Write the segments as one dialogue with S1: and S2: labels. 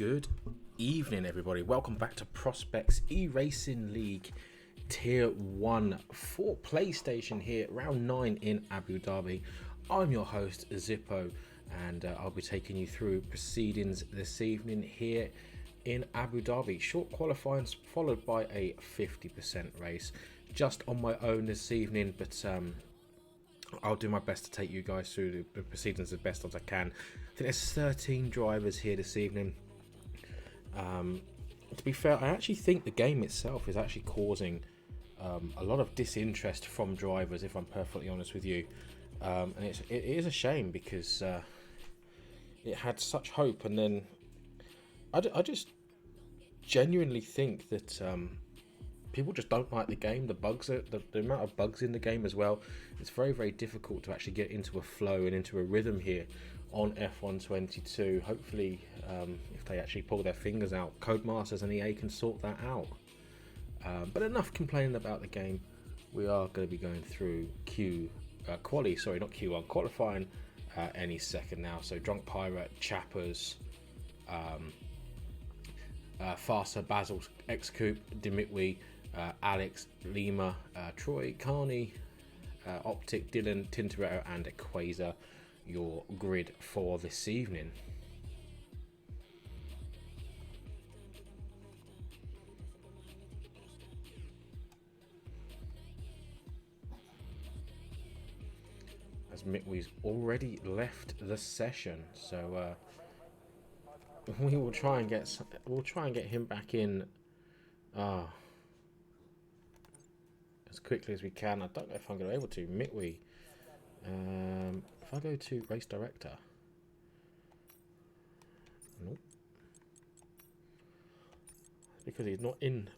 S1: Good evening, everybody. Welcome back to Prospects eRacing League Tier 1 for PlayStation here, round 9 in Abu Dhabi. I'm your host, Zippo, and I'll be taking you through proceedings this evening here in Abu Dhabi. Short qualifying followed by a 50% race. Just on my own this evening, but I'll do my best to take you guys through the proceedings as best as I can. I think there's 13 drivers here this evening. To be fair, I actually think the game itself is actually causing a lot of disinterest from drivers, if I'm perfectly honest with you. And it is a shame because it had such hope, and then I just genuinely think that people just don't like the game. The bugs, the amount of bugs in the game as well. It's very, very difficult to actually get into a flow and into a rhythm here on F122. Hopefully, if they actually pull their fingers out, Codemasters and EA can sort that out. But enough complaining about the game. We are going to be going through qualifying any second now. So Drunk Pirate, Chappers, Faster, Basil, X-Coupe, Dimitri, Alex, Lima, Troy, Carney, Optic, Dylan, Tintoretto and Equator, your grid for this evening. As Mitwee's already left the session, so we will try and get him back in as quickly as we can. I don't know if I'm going to be able to. Mitwee, if I go to race director, nope, because he's not in.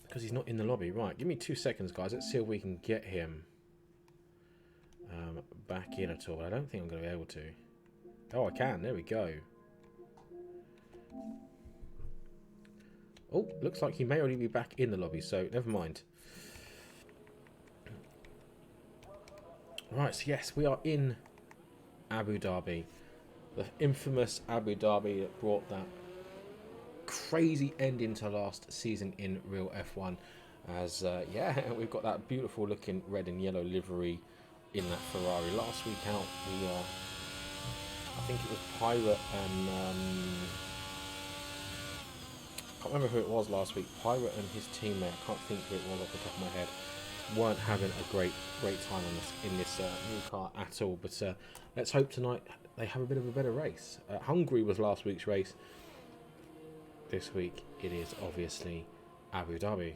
S1: Because he's not in the lobby. Right, give me 2 seconds, guys. Let's see if we can get him back in at all. I don't think I'm going to be able to. Oh, I can. There we go. Oh, looks like he may already be back in the lobby, so never mind. Right, so yes, we are in Abu Dhabi. The infamous Abu Dhabi that brought that crazy ending to last season in real F1. As yeah, we've got that beautiful looking red and yellow livery in that Ferrari. Last week out, we I think it was Pirate and I can't remember who it was last week. Pirate and his teammate, I can't think who it was off the top of my head, weren't having a great time in this new car at all. But let's hope tonight they have a bit of a better race. Hungary was last week's race. This week it is obviously Abu Dhabi.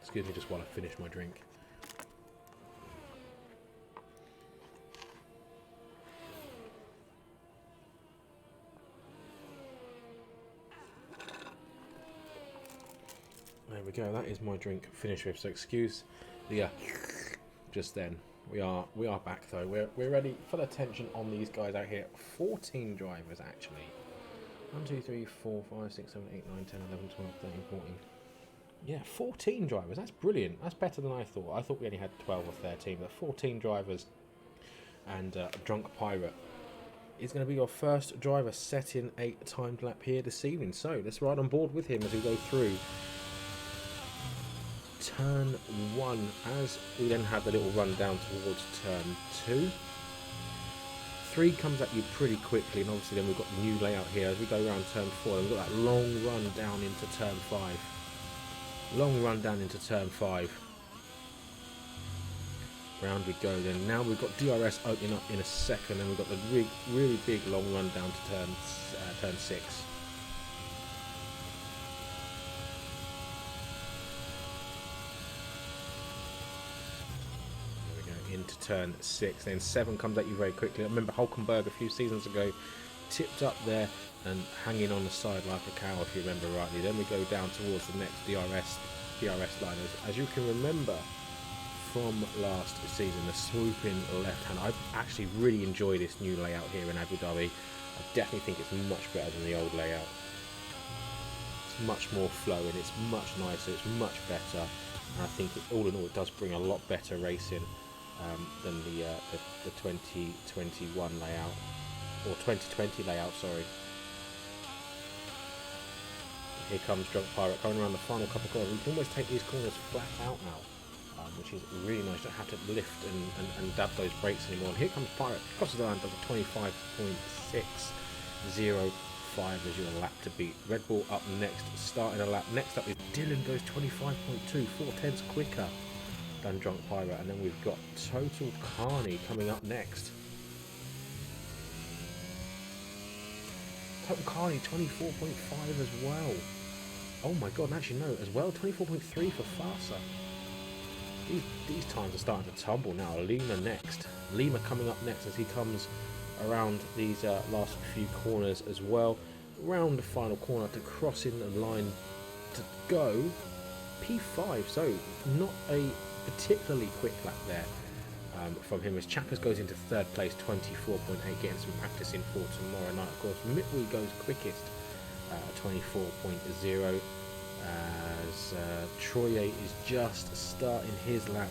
S1: Excuse me just while I finish my drink. There we go, that is my drink finished with, so excuse the just then. We are back though. We're ready for the tension on these guys out here. 14 drivers actually. 1, 2, 3, 4, 5, 6, 7, 8, 9, 10, 11, 12, 13, 14. Yeah, 14 drivers. That's brilliant. That's better than I thought. I thought we only had 12 or 13, but 14 drivers. And Drunk Pirate is going to be your first driver setting a timed lap here this evening. So let's ride on board with him as we go through turn 1, as we then have the little run down towards turn 2. 3 comes at you pretty quickly, and obviously then we've got the new layout here as we go around turn 4, and we've got that long run down into turn 5. Long run down into turn 5. Round we go then. Now we've got DRS opening up in a second, and we've got the really big long run down to turn 6. Into turn 6, then 7 comes at you very quickly. I remember Hulkenberg a few seasons ago tipped up there and hanging on the side like a cow, if you remember rightly. Then we go down towards the next DRS line. As you can remember from last season, the swooping left hand. I actually really enjoy this new layout here in Abu Dhabi. I definitely think it's much better than the old layout. It's much more flowing, it's much nicer, it's much better, and I think all in all it does bring a lot better racing than the 2021 layout, or 2020 layout, sorry. Here comes Drunk Pirate coming around the final couple of corners. We can almost take these corners flat out now, which is really nice. You don't have to lift and dab those brakes anymore. And here comes Pirate, crosses the line, does a 25.605 as your lap to beat. Red Bull up next, starting a lap. Next up is Dylan, goes 25.2, 4/10 quicker than Drunk Pirate. And then we've got Total Carney coming up next. Total Carney 24.5 as well. Oh my god, and actually no, as well, 24.3 for Farsa. These times are starting to tumble now. Lima next. Lima coming up next as he comes around these last few corners as well. Round the final corner to cross in the line to go P5. So not a particularly quick lap there from him, as Chappers goes into third place, 24.8, getting some practice in for tomorrow night. Of course, Mitwee goes quickest, 24.0, as Troye is just starting his lap,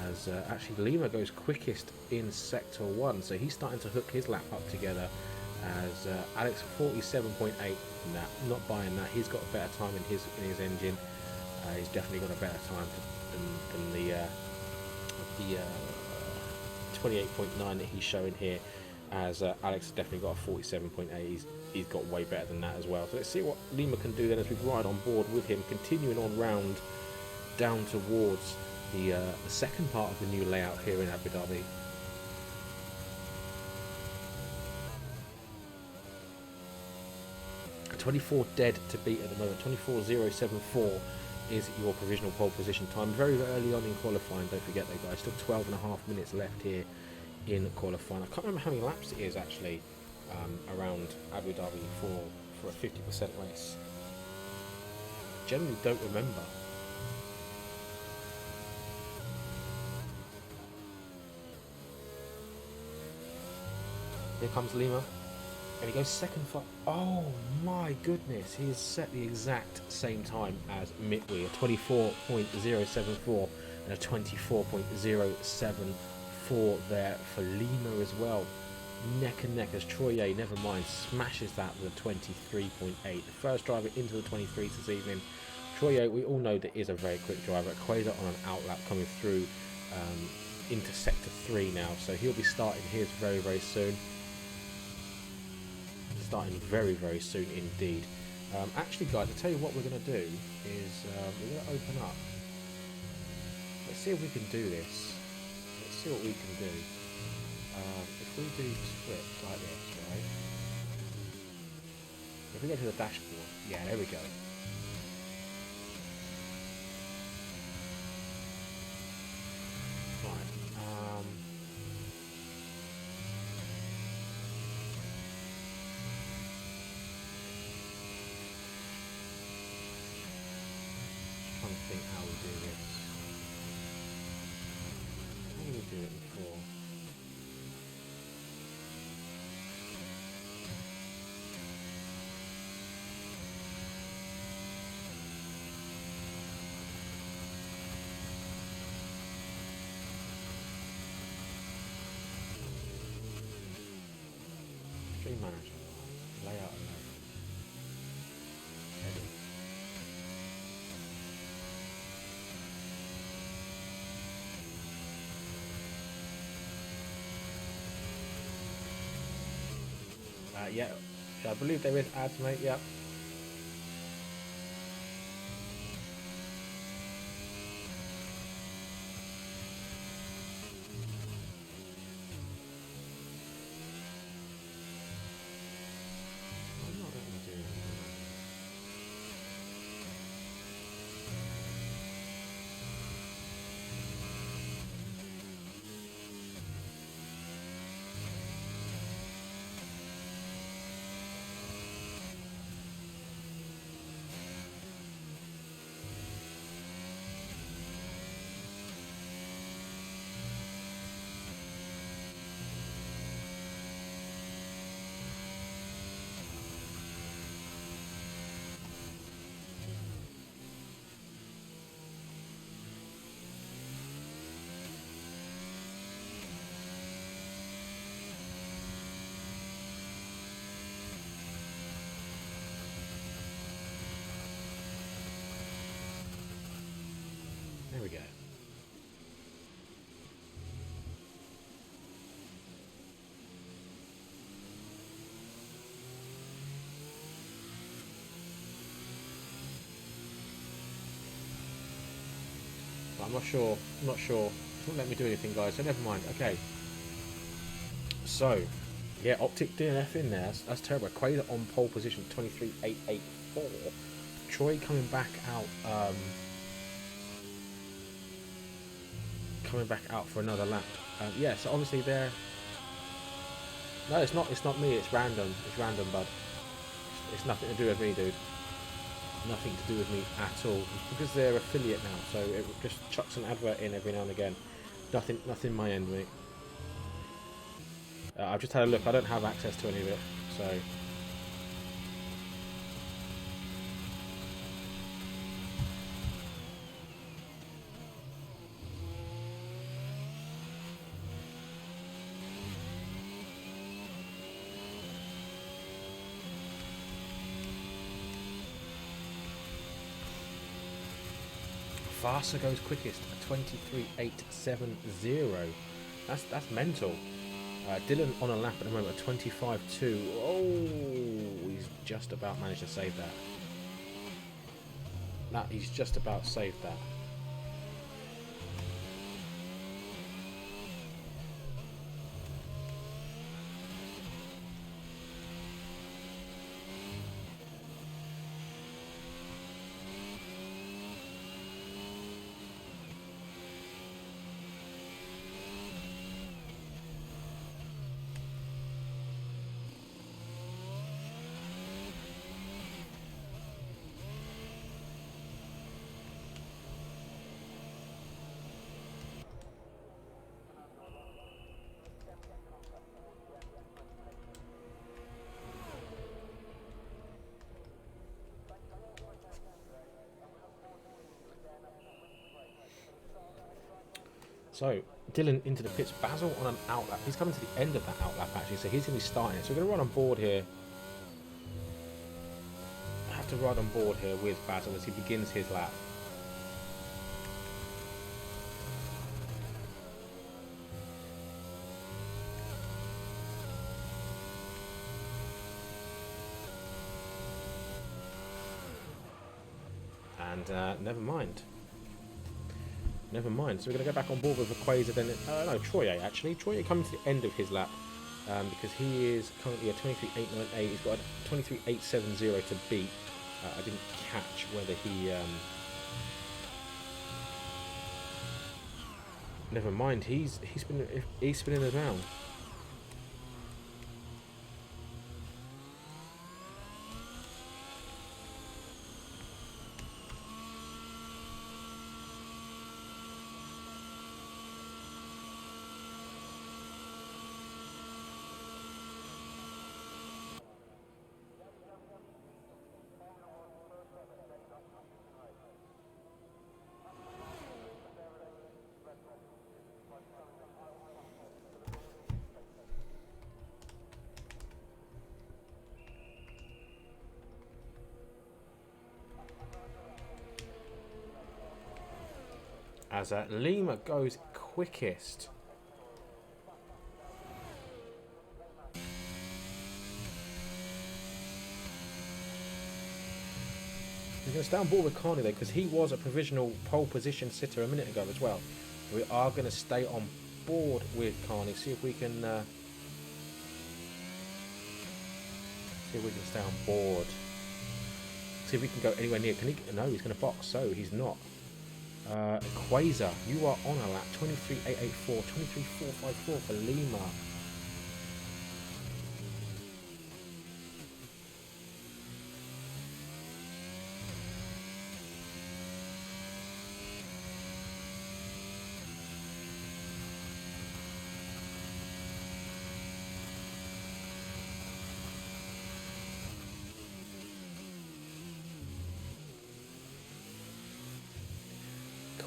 S1: as actually Lima goes quickest in sector 1, so he's starting to hook his lap up together, as Alex 47.8, not buying that. He's got a better time in his engine. He's definitely got a better time than the 28.9 that he's showing here, as Alex has definitely got a 47.8. He's got way better than that as well. So let's see what Lima can do then as we ride on board with him, continuing on round down towards the second part of the new layout here in Abu Dhabi. A 24 dead to beat at the moment. 24.074 is your provisional pole position time. Very early on in qualifying, don't forget though guys, still 12.5 minutes left here in qualifying. I can't remember how many laps it is actually around Abu Dhabi for a 50% race. Generally don't remember. Here comes Lima, and he goes second for, oh my goodness, he has set the exact same time as Mitwee, a 24.074 and a 24.074 there for Lima as well. Neck and neck as Troye, never mind, smashes that with a 23.8. The first driver into the 23s this evening. Troye, we all know that is a very quick driver. Quasar on an outlap coming through into sector 3 now, so he'll be starting his very, very soon. Starting very, very soon indeed. Actually guys, I'll tell you what we're going to do is we're going to open up. Let's see if we can do this. Let's see what we can do. If we do twit like this, right? If we go to the dashboard, yeah, there we go. Right. Trying to think how we do this. How do we do it before? Stream manager, layout alone. Edit. Yeah, I believe there is ads, mate. Yep. I'm not letting me do it. I'm not sure. I'm not sure. It's not letting me do anything, guys. So never mind. Okay. So, yeah, Optic DNF in there. That's terrible. Quader on pole position, 23.884. Troy coming back out. Coming back out for another lap. Yeah. So obviously they're. No, it's not. It's not me. It's random. It's random, bud. It's nothing to do with me, dude. Nothing to do with me at all. It's because they're affiliate now, so it just chucks an advert in every now and again. Nothing my end, mate. I've just had a look. I don't have access to any of it, so. Farsa goes quickest at 23.870. That's mental. Dylan on a lap at the moment at 25.2. Oh, he's just about managed to save that. He's just about saved that. So, Dylan into the pits. Basil on an outlap. He's coming to the end of that outlap, actually, so he's going to be starting it. So we're going to run on board here. I have to ride on board here with Basil as he begins his lap. And never mind. Never mind. So we're going to go back on board with Quasar then. No, Troy actually. Troy coming to the end of his lap because he is currently at 23.898. He's got a 23.870 to beat. I didn't catch whether he. Never mind. He's spinning around. As Lima goes quickest. We're going to stay on board with Carney though, because he was a provisional pole position sitter a minute ago as well. We are going to stay on board with Carney. See if we can stay on board. See if we can go anywhere near. Can he? No, he's going to box. So he's not. Quasar, you are on a lap. 23.884, 23.454 for Lima.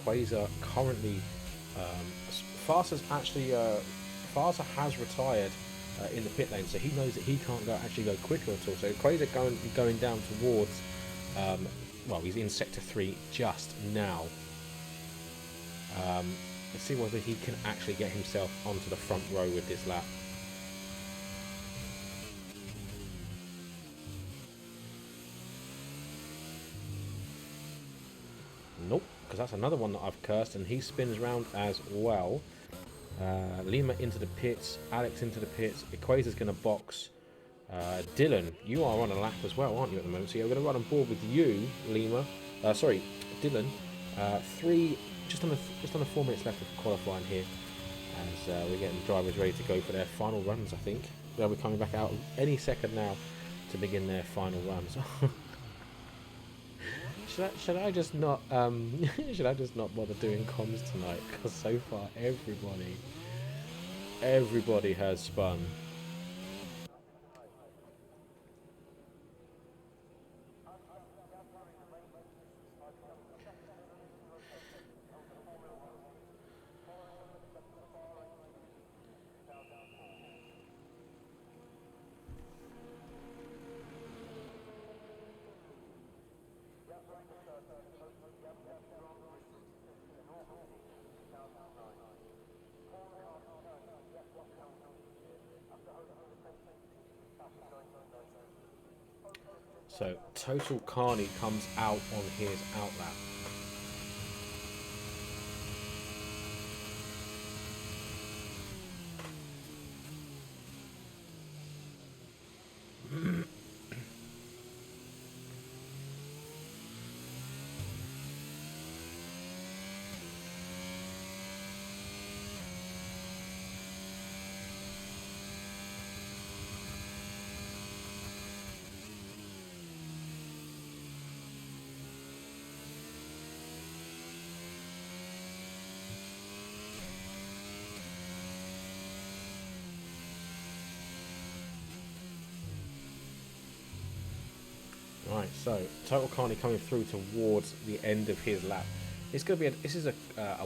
S1: Quasar currently Farsa's actually Farsa has retired in the pit lane, so he knows that he can't actually go quicker at all. So Quasar going down towards well, he's in sector 3 just now. Let's see whether he can actually get himself onto the front row with this lap. Nope. because that's another one that I've cursed, and he spins round as well. Lima into the pits, Alex into the pits. Equator's going to box. Dylan, you are on a lap as well, aren't you, at the moment? So you're going to run on board with you, Lima. Sorry, Dylan. Just under 4 minutes left of qualifying here, as we're getting drivers ready to go for their final runs. I think they'll be coming back out any second now to begin their final runs. Should I just not should I just not bother doing comms tonight? Because so far everybody has spun. So Total Carney comes out on his outlap. Right, so Total Carney coming through towards the end of his lap. It's going to be this is a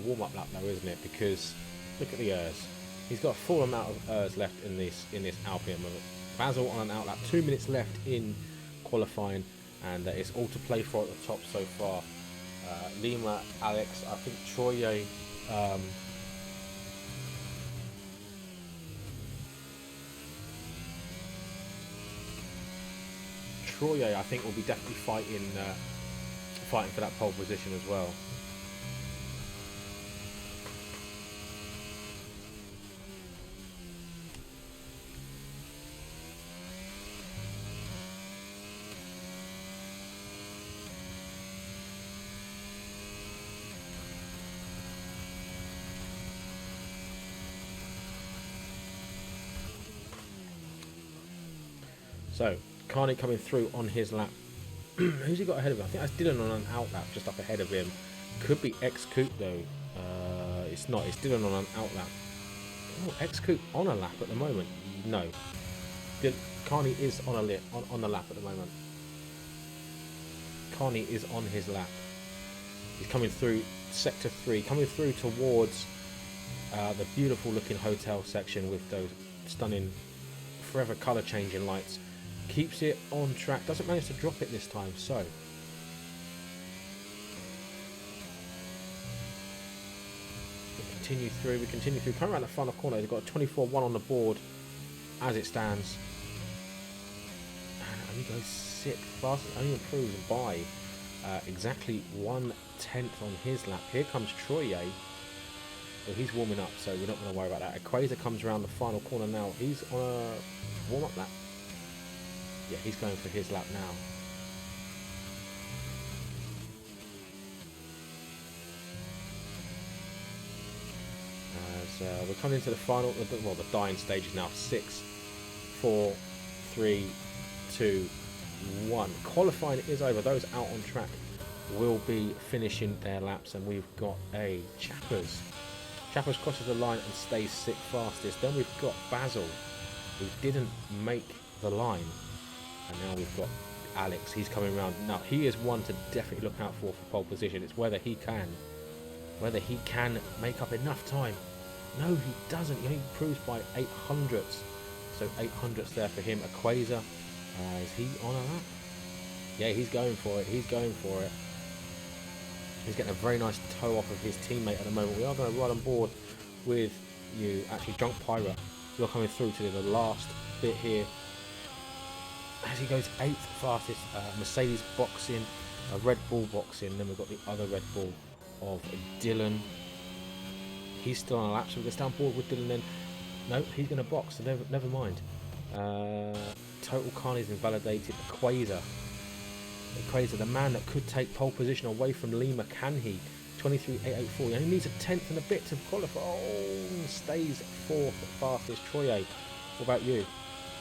S1: warm-up lap though, isn't it? Because look at the ERS. He's got a full amount of ERS left in this Alpine moment. Basil on an outlap, 2 minutes left in qualifying, and it's all to play for at the top so far. Lima, Alex, I think Troye. Troye, I think, will be definitely fighting for that pole position as well. So Carney coming through on his lap. Who's he got ahead of him? I think that's Dylan on an outlap just up ahead of him. Could be X-Coop though. It's not. It's Dylan on an outlap. Oh, X-Coop on a lap at the moment. No. Carney is on the lap at the moment. Carney is on his lap. He's coming through sector 3, coming through towards the beautiful looking hotel section with those stunning forever colour changing lights. Keeps it on track, doesn't manage to drop it this time, so we continue through, coming around the final corner. They've got a 24-1 on the board as it stands, and only goes 6th, fastest, only improves by exactly 1/10 on his lap. Here comes Troye. So he's warming up, so we're not going to worry about that. Equator comes around the final corner now. He's on a warm-up lap. Yeah, he's going for his lap now. As we're coming into the final, well, the dying stages now. 6, 4, 3, 2, 1. Qualifying is over. Those out on track will be finishing their laps, and we've got a Chappers. Chappers crosses the line and stays 6th fastest. Then we've got Basil, who didn't make the line. And now we've got Alex. He's coming around. Now, he is one to definitely look out for pole position. It's whether he can make up enough time. No, he doesn't. He only improves by 800ths. So 800ths there for him. Equator, is he on a lap? Yeah, he's going for it. He's getting a very nice toe off of his teammate at the moment. We are going to ride on board with you. Actually, Drunk Pirate, you're coming through to the last bit here. As he goes 8th fastest, Mercedes boxing, a Red Bull boxing, then we've got the other Red Bull of Dylan. He's still on a lap, so we're going to stay on board with Dylan then. No, he's going to box, so never mind. Total Carney's invalidated. Equator, the man that could take pole position away from Lima, can he? 23.884. He only needs a tenth and a bit to qualify. Oh, stays fourth fastest. Troye, what about you?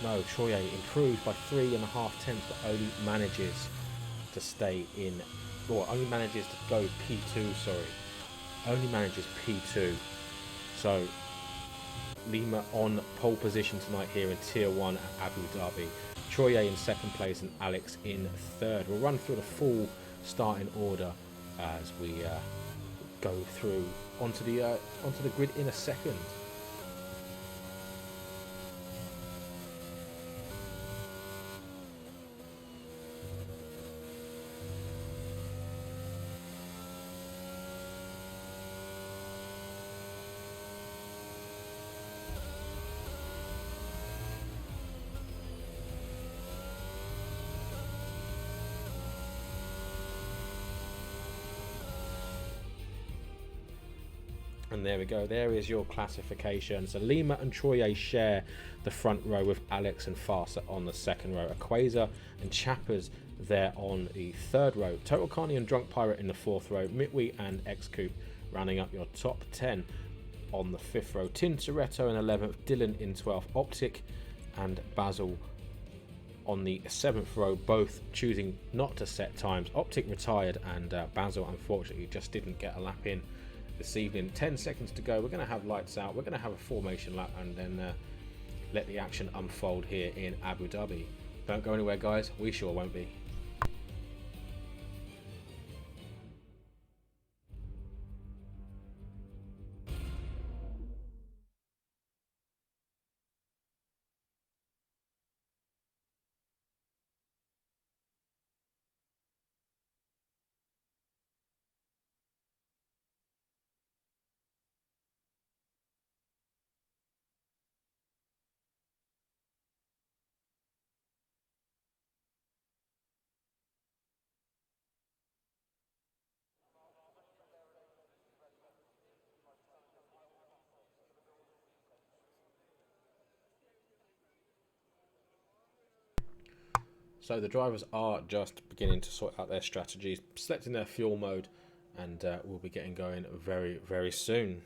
S1: No, Troye improves by 3.5 tenths, but only manages to stay in, or only manages to go P2, sorry. Only manages P2. So, Lima on pole position tonight here in Tier 1 at Abu Dhabi. Troye in second place and Alex in third. We'll run through the full starting order as we go through onto the grid in a second. And there we go, there is your classification. So Lima and Troye share the front row with Alex and Farsa on the second row. Equator and Chappers there on the third row. Total Carney and Drunk Pirate in the fourth row. Mitwee and X-Coupe rounding up your top 10 on the fifth row. Tintoretto in 11th, Dylan in 12th, Optic and Basil on the seventh row, both choosing not to set times. Optic retired and Basil unfortunately just didn't get a lap in this evening. 10 seconds to go. We're going to have lights out. We're going to have a formation lap and then let the action unfold here in Abu Dhabi. Don't go anywhere, guys. We sure won't be. So the drivers are just beginning to sort out their strategies, selecting their fuel mode, and we'll be getting going very, very soon.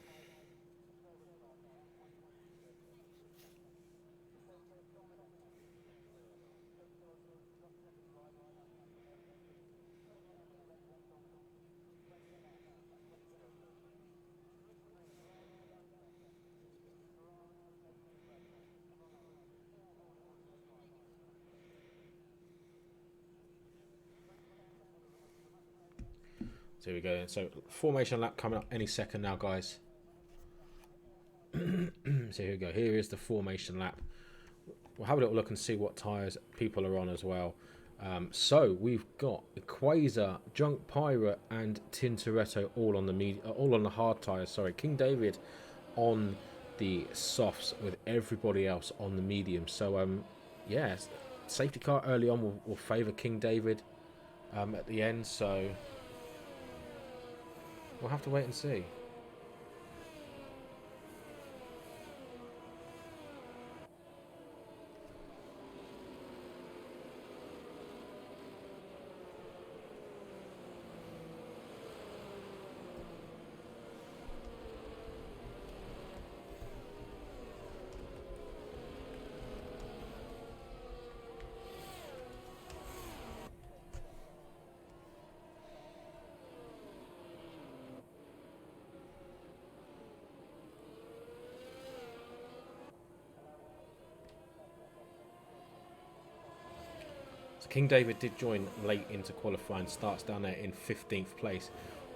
S1: So here we go. So formation lap coming up any second now, guys. So here we go. Here is the formation lap. We'll have a little look and see what tyres people are on as well. So we've got Equator, Junk Pirate, and Tintoretto all on the hard tyres. Sorry, King David on the softs with everybody else on the medium. So yeah, safety car early on will favour King David at the end. So we'll have to wait and see. King David did join late into qualifying, starts down there in 15th place.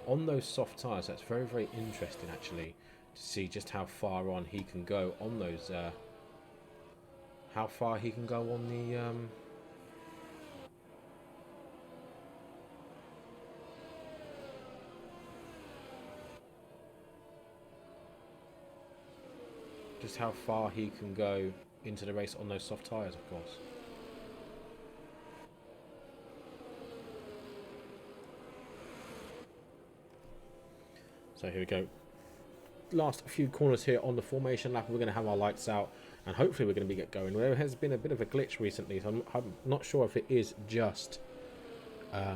S1: On those soft tyres, that's very, very interesting actually, to see just how far on he can go on those, how far he can go on the, just how far he can go into the race on those soft tyres, of course. So here we go. Last few corners here on the formation lap. We're going to have our lights out, and hopefully we're going to get going. There has been a bit of a glitch recently, so I'm not sure if it is just a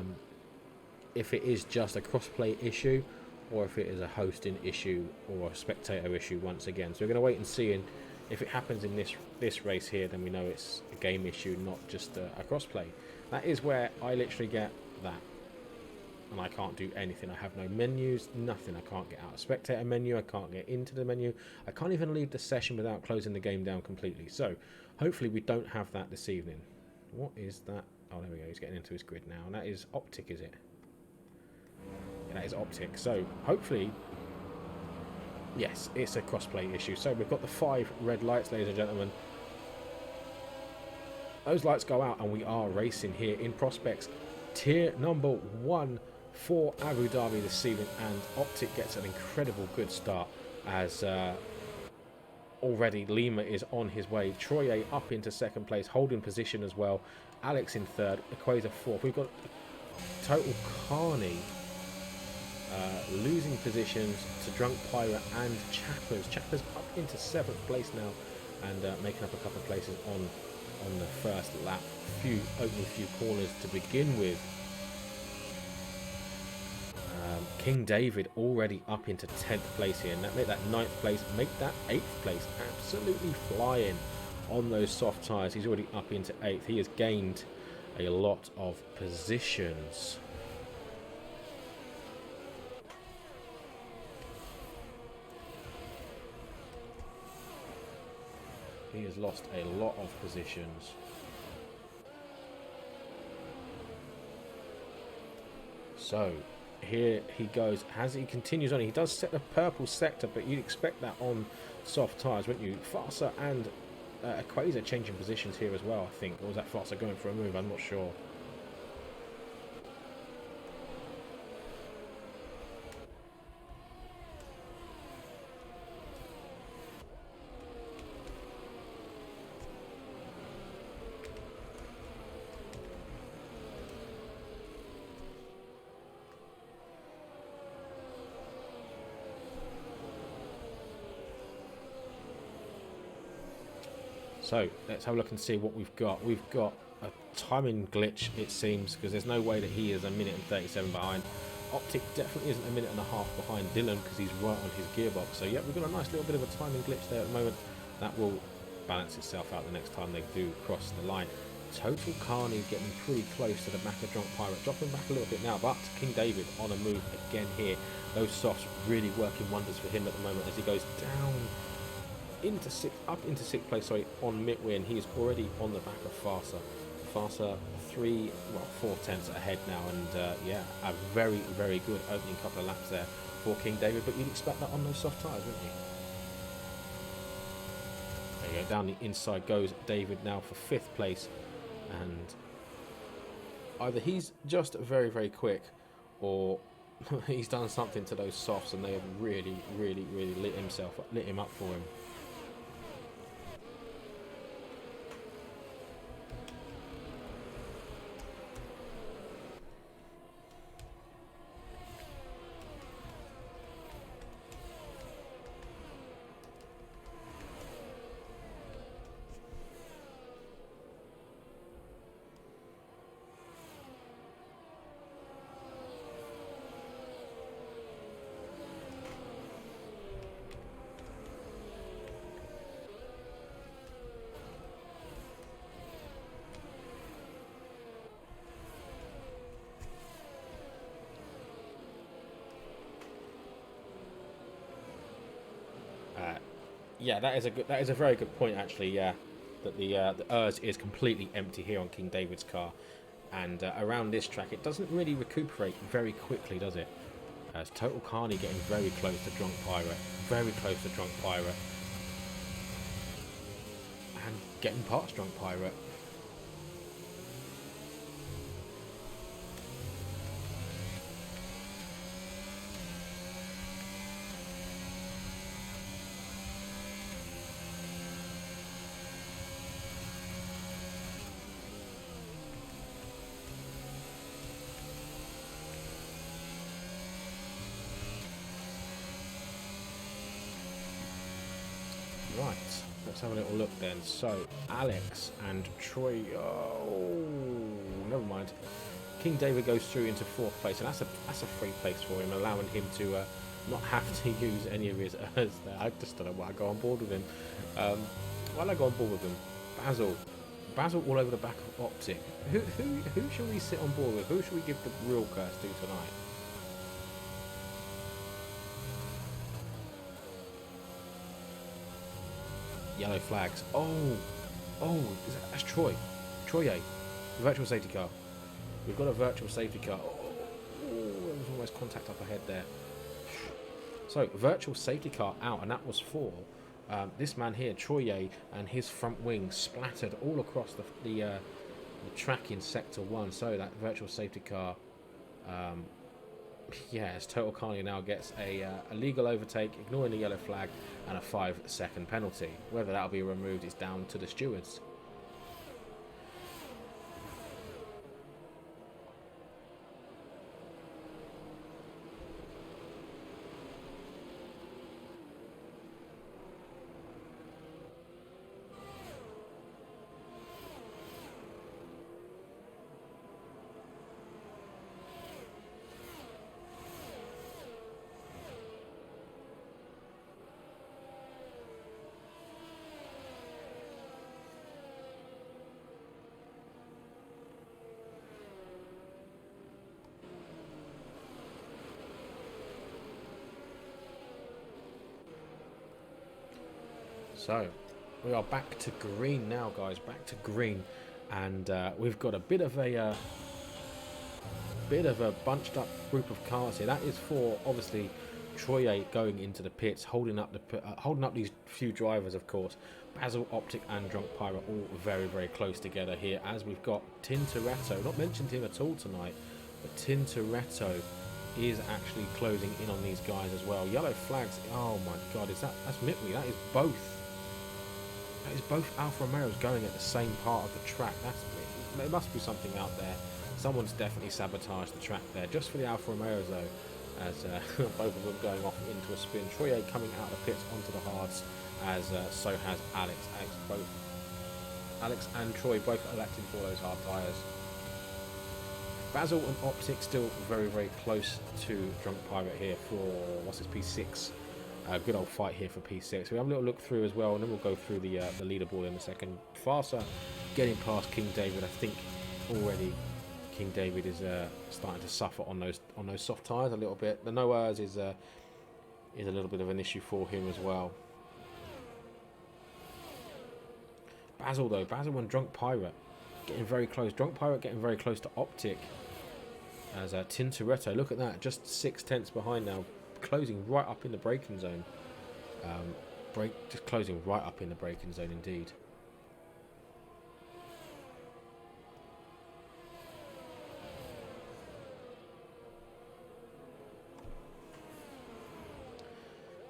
S1: crossplay issue, or if it is a hosting issue or a spectator issue once again. So we're going to wait and see, and if it happens in this race here, then we know it's a game issue, not just a crossplay. That is where I literally get that, and I can't do anything. I have no menus, nothing. I can't get out of spectator menu, I can't get into the menu, I can't even leave the session without closing the game down completely. So hopefully we don't have that this evening. What is that? Oh, there we go, he's getting into his grid now, and that is Optic, is it? Yeah, that is Optic. So hopefully, yes, it's a crossplay issue. So we've got the 5 red lights, ladies and gentlemen. Those lights go out and we are racing here in Prospects tier number 1 for Abu Dhabi this evening, and Optic gets an incredible good start as already Lima is on his way. Troye up into second place, holding position as well. Alex in third, Equator fourth. We've got Total Carney losing positions to Drunk Pirate and Chappers. Chappers up into 7th place now, and making up a couple of places on the first lap. Opening a few corners to begin with. King David already up into 10th place here, and make that 9th place, make that 8th place. Absolutely flying on those soft tyres. He's already up into 8th. He has gained a lot of positions. He has lost a lot of positions. So here he goes as he continues on. He does set the purple sector, but you'd expect that on soft tyres, wouldn't you? Farsa and Equator changing positions here as well, I think. Or was that Farsa going for a move? I'm not sure. So let's have a look and see what we've got. We've got a timing glitch, it seems, because there's no way that he is a minute and 37 behind. Optic definitely isn't a minute and a half behind Dylan because he's right on his gearbox. So yeah, we've got a nice little bit of a timing glitch there at the moment. That will balance itself out the next time they do cross the line. Total Carney getting pretty close to the back of Drunk Pirate, dropping back a little bit now, but King David on a move again here. Those softs really working wonders for him at the moment as he goes down into up into 6th place, sorry, on midway, and he's already on the back of Farsa. Farsa 4 tenths ahead now, and yeah, a very, very good opening couple of laps there for King David, but you'd expect that on those soft tyres, wouldn't you? There you go, down the inside goes David now for 5th place, and either he's just very, very quick, or he's done something to those softs and they have really, really, really lit him up for him. Yeah, that is a very good point actually. Yeah, that the ERS is completely empty here on King David's car, and around this track it doesn't really recuperate very quickly, does it? As Total Carney getting very close to Drunk Pirate, and getting past Drunk Pirate. Let's have a little look then. So, Alex and Troy. Oh, never mind. King David goes through into 4th place, and that's a free place for him, allowing him to not have to use any of his there. I just don't know why I go on board with him. Why do I go on board with him? Basil all over the back of Optic. Who should we sit on board with? Who should we give the real curse to tonight? Yellow flags. Oh, that's Troy. Troy, virtual safety car. We've got a virtual safety car. Oh, there was almost contact up ahead there. So, virtual safety car out, and that was for this man here, Troye, and his front wing splattered all across the track in Sector 1. So, that virtual safety car, as Total Carney now gets a legal overtake, ignoring the yellow flag, and a 5-second penalty. Whether that'll be removed is down to the stewards. So, we are back to green now, guys. Back to green, and we've got a bit of a bunched up group of cars here. That is for obviously Troye going into the pits, holding up these few drivers, of course. Basil, Optic, and Drunk Pirate all very, very close together here. As we've got Tintoretto, not mentioned him at all tonight, but Tintoretto is actually closing in on these guys as well. Yellow flags. Oh my God, that's Mitwee? That is both. That is both Alfa Romeos going at the same part of the track. There must be something out there. Someone's definitely sabotaged the track there. Just for the Alfa Romeos though, as both of them going off into a spin. Troye coming out of the pits onto the hards, as so has Alex. Alex and Troy both electing for those hard tyres. Basil and Optic still very, very close to Drunk Pirate here for, what's his, P6. Good old fight here for P6. We have a little look through as well, and then we'll go through the leaderboard in a second. Farsa getting past King David. I think already King David is starting to suffer on those soft tyres a little bit. The no-airs is a little bit of an issue for him as well. Basil and Drunk Pirate getting very close. Drunk Pirate getting very close to Optic. As Tintoretto, look at that, just 6/10 behind now, closing right up in the braking zone. Just closing right up in the braking zone indeed.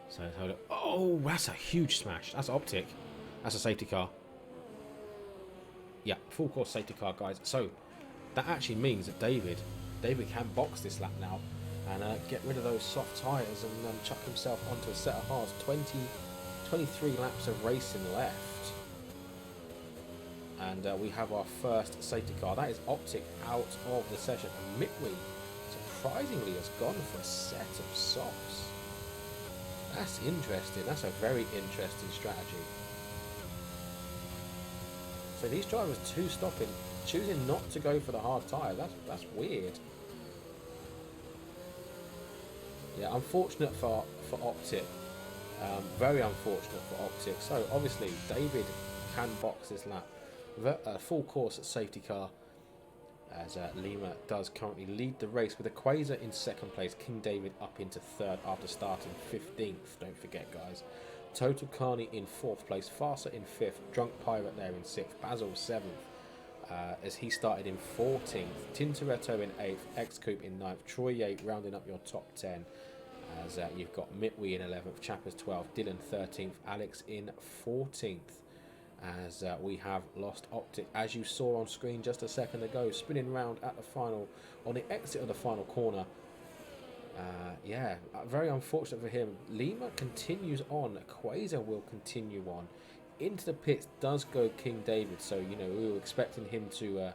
S1: So let's hold it. Oh, that's a huge smash. That's Optic. That's a safety car. Yeah, full course safety car, guys. So that actually means that David can box this lap now and get rid of those soft tyres and chuck himself onto a set of hards. 23 laps of racing left. And we have our first safety car. That is Optic out of the session. And Mitwee, surprisingly, has gone for a set of softs. That's interesting. That's a very interesting strategy. So these drivers choosing not to go for the hard tyre. That's weird. Yeah, unfortunate for Optic. Very unfortunate for Optic. So obviously David can box this lap. Full course safety car, as Lima does currently lead the race with Equator in second place. King David up into third after starting 15th. Don't forget, guys. Total Carney in 4th place, Farsa in 5th, Drunk Pirate there in 6th, Basil 7th, as he started in 14th, Tintoretto in 8th, X-Coupe in 9th, Troye rounding up your top 10, as you've got Mitwee in 11th, Chappers 12th, Dylan 13th, Alex in 14th, as we have lost Optic, as you saw on screen just a second ago, spinning round at the final, on the exit of the final corner. Yeah, very unfortunate for him. Lima continues on. Quasar will continue on. into the pits does go King David. So we were expecting him to.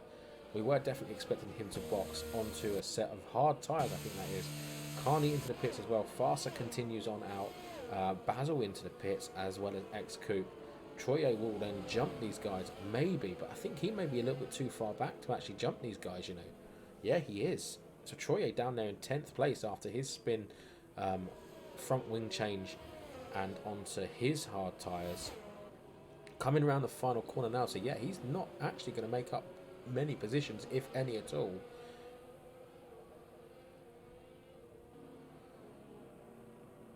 S1: We were definitely expecting him to box onto a set of hard tyres. I think that is. Carney into the pits as well. Farsa continues on out. Basil into the pits as well as X-Coupe. Troye will then jump these guys, maybe, but I think he may be a little bit too far back to actually jump these guys. Yeah, he is. So Troye down there in 10th place after his spin, front wing change, and onto his hard tyres. Coming around the final corner now, so yeah, he's not actually going to make up many positions, if any at all.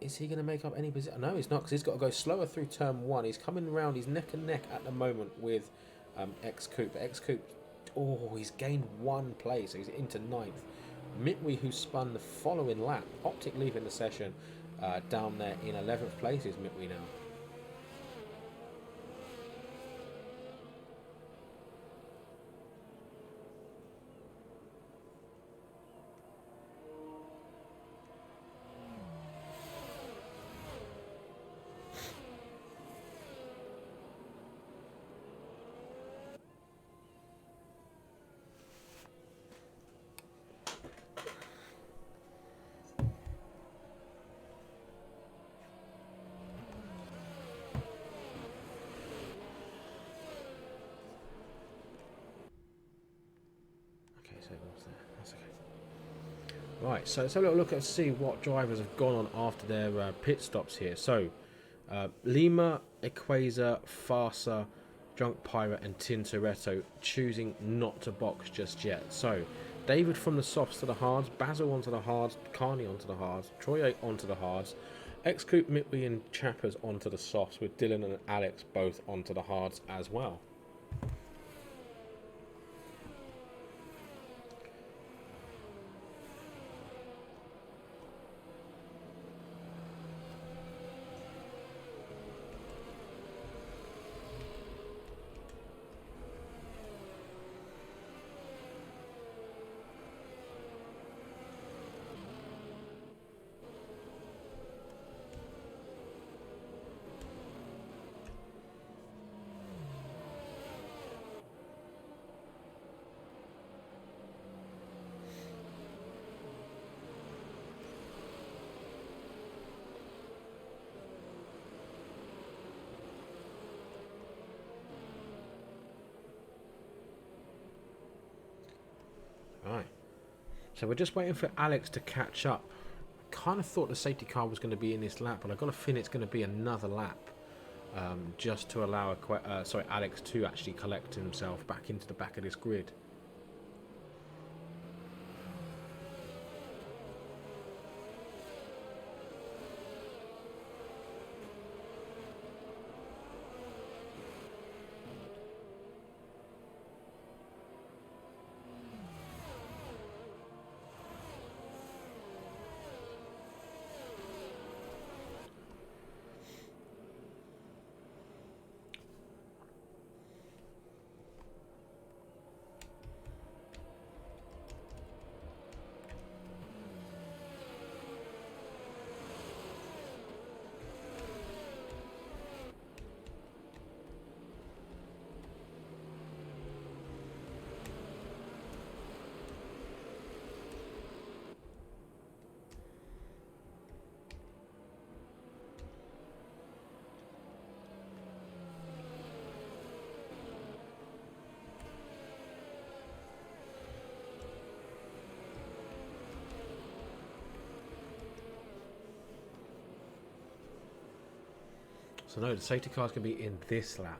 S1: Is he going to make up any position? No, he's not, because he's got to go slower through turn 1. He's coming around, he's neck and neck at the moment with X-Coupe. X-Coupe, he's gained 1 place, so he's into 9th. Mitwe, who spun the following lap, Optic leaving the session, down there in 11th place is Mitwe now. Right, so let's have a little look and see what drivers have gone on after their pit stops here. So, Lima, Equator, Farsa, Drunk Pirate and Tintoretto choosing not to box just yet. So, David from the softs to the hards, Basil onto the hards, Carney onto the hards, Troye onto the hards, X-Coupe, Mitwe and Chappers onto the softs, with Dylan and Alex both onto the hards as well. Right, so we're just waiting for Alex to catch up. Kind of thought the safety car was going to be in this lap, but I've got a feeling it's going to be another lap, just to allow Alex to actually collect himself back into the back of this grid. So no, the safety car's going to be in this lap.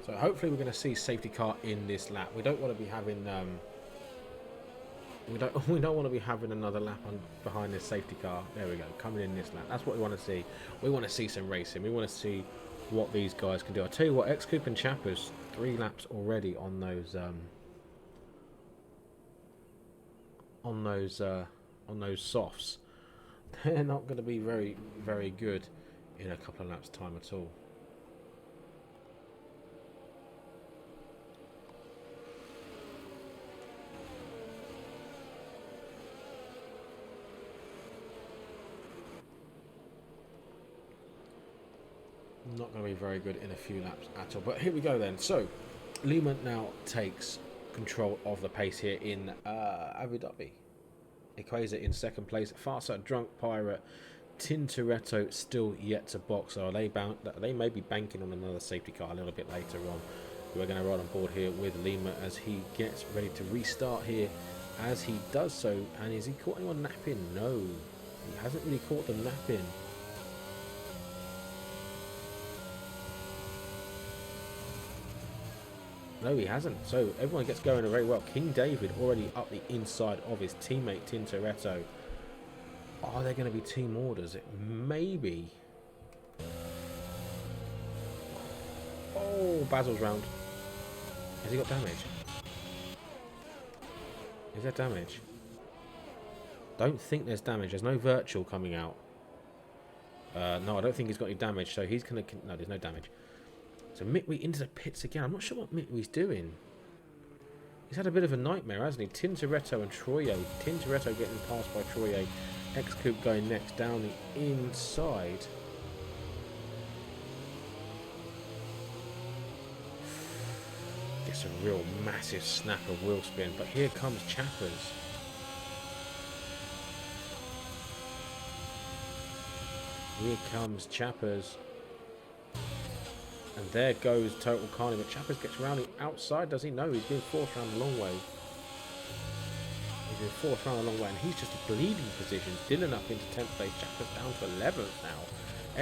S1: So hopefully we're going to see safety car in this lap. We don't want to be having we don't want to be having another lap on behind this safety car. There we go, coming in this lap. That's what we want to see. We want to see some racing. We want to see what these guys can do. I'll tell you what, X-Coupe and Chappers, 3 laps already on those softs. They're not going to be very, very good in a couple of laps time at all. Not going to be very good in a few laps at all. But here we go then. So Lehman now takes control of the pace here in Abu Dhabi. Equator in second place. Farsa, Drunk Pirate, Tintoretto still yet to box. So they may be banking on another safety car a little bit later on. We're going to ride on board here with Lima as he gets ready to restart here. As he does so, and is he caught anyone napping? No, he hasn't really caught them napping. No, he hasn't. So everyone gets going very well. King David already up the inside of his teammate Tintoretto. Are there going to be team orders? It may be. Oh, Basil's round. Has he got damage? Is there damage? Don't think there's damage. There's no virtual coming out. No, I don't think he's got any damage. So he's going to... No, there's no damage. So Mitwe into the pits again. I'm not sure what Mitwe's doing. He's had a bit of a nightmare, hasn't he? Tintoretto and Troye. Tintoretto getting passed by Troye. X-Coupe going next down the inside. Gets a real massive snap of wheel spin. But here comes Chappers. Here comes Chappers. And there goes Total Carney, but Chappers gets around the outside, does he? No, he's been forced around the long way. He's been forced around the long way, and he's just bleeding positions. Dylan up into 10th place, Chappers down to 11th now.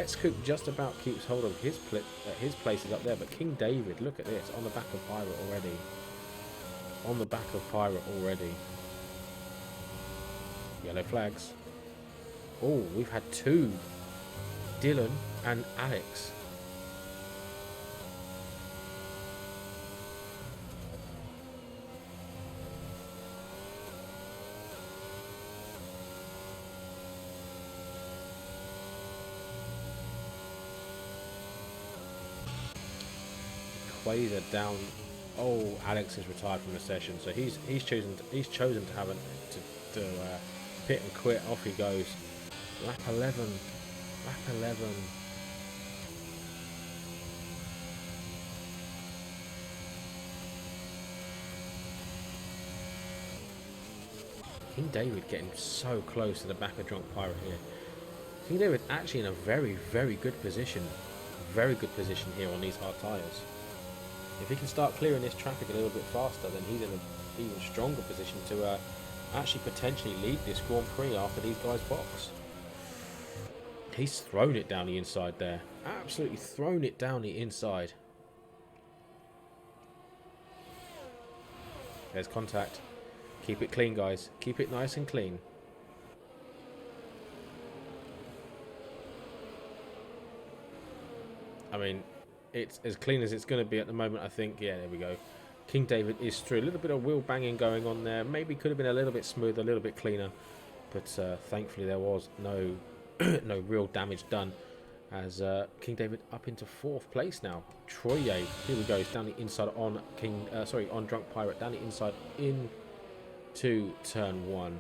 S1: X-Coupe just about keeps hold of his place is up there, but King David, look at this, on the back of Pirate already. On the back of Pirate already. Yellow flags. Oh, we've had 2. Dylan and Alex. Quasar down. Oh, Alex is retired from the session, so he's chosen to have to pit and quit. Off he goes. Lap 11. Lap 11. King David getting so close to the back of Drunk Pirate here. King David actually in a very, very good position. Very good position here on these hard tyres. If he can start clearing this traffic a little bit faster, then he's in an even stronger position to actually potentially lead this Grand Prix after these guys box. He's thrown it down the inside there. Absolutely thrown it down the inside. There's contact. Keep it clean, guys. Keep it nice and clean. I mean, it's as clean as it's going to be at the moment, I think. Yeah, there we go. King David is through. A little bit of wheel banging going on there. Maybe could have been a little bit smoother, a little bit cleaner. But thankfully there was no no real damage done. As King David up into 4th place now. Troye, here we go. It's down the inside on on Drunk Pirate. Down the inside into turn 1.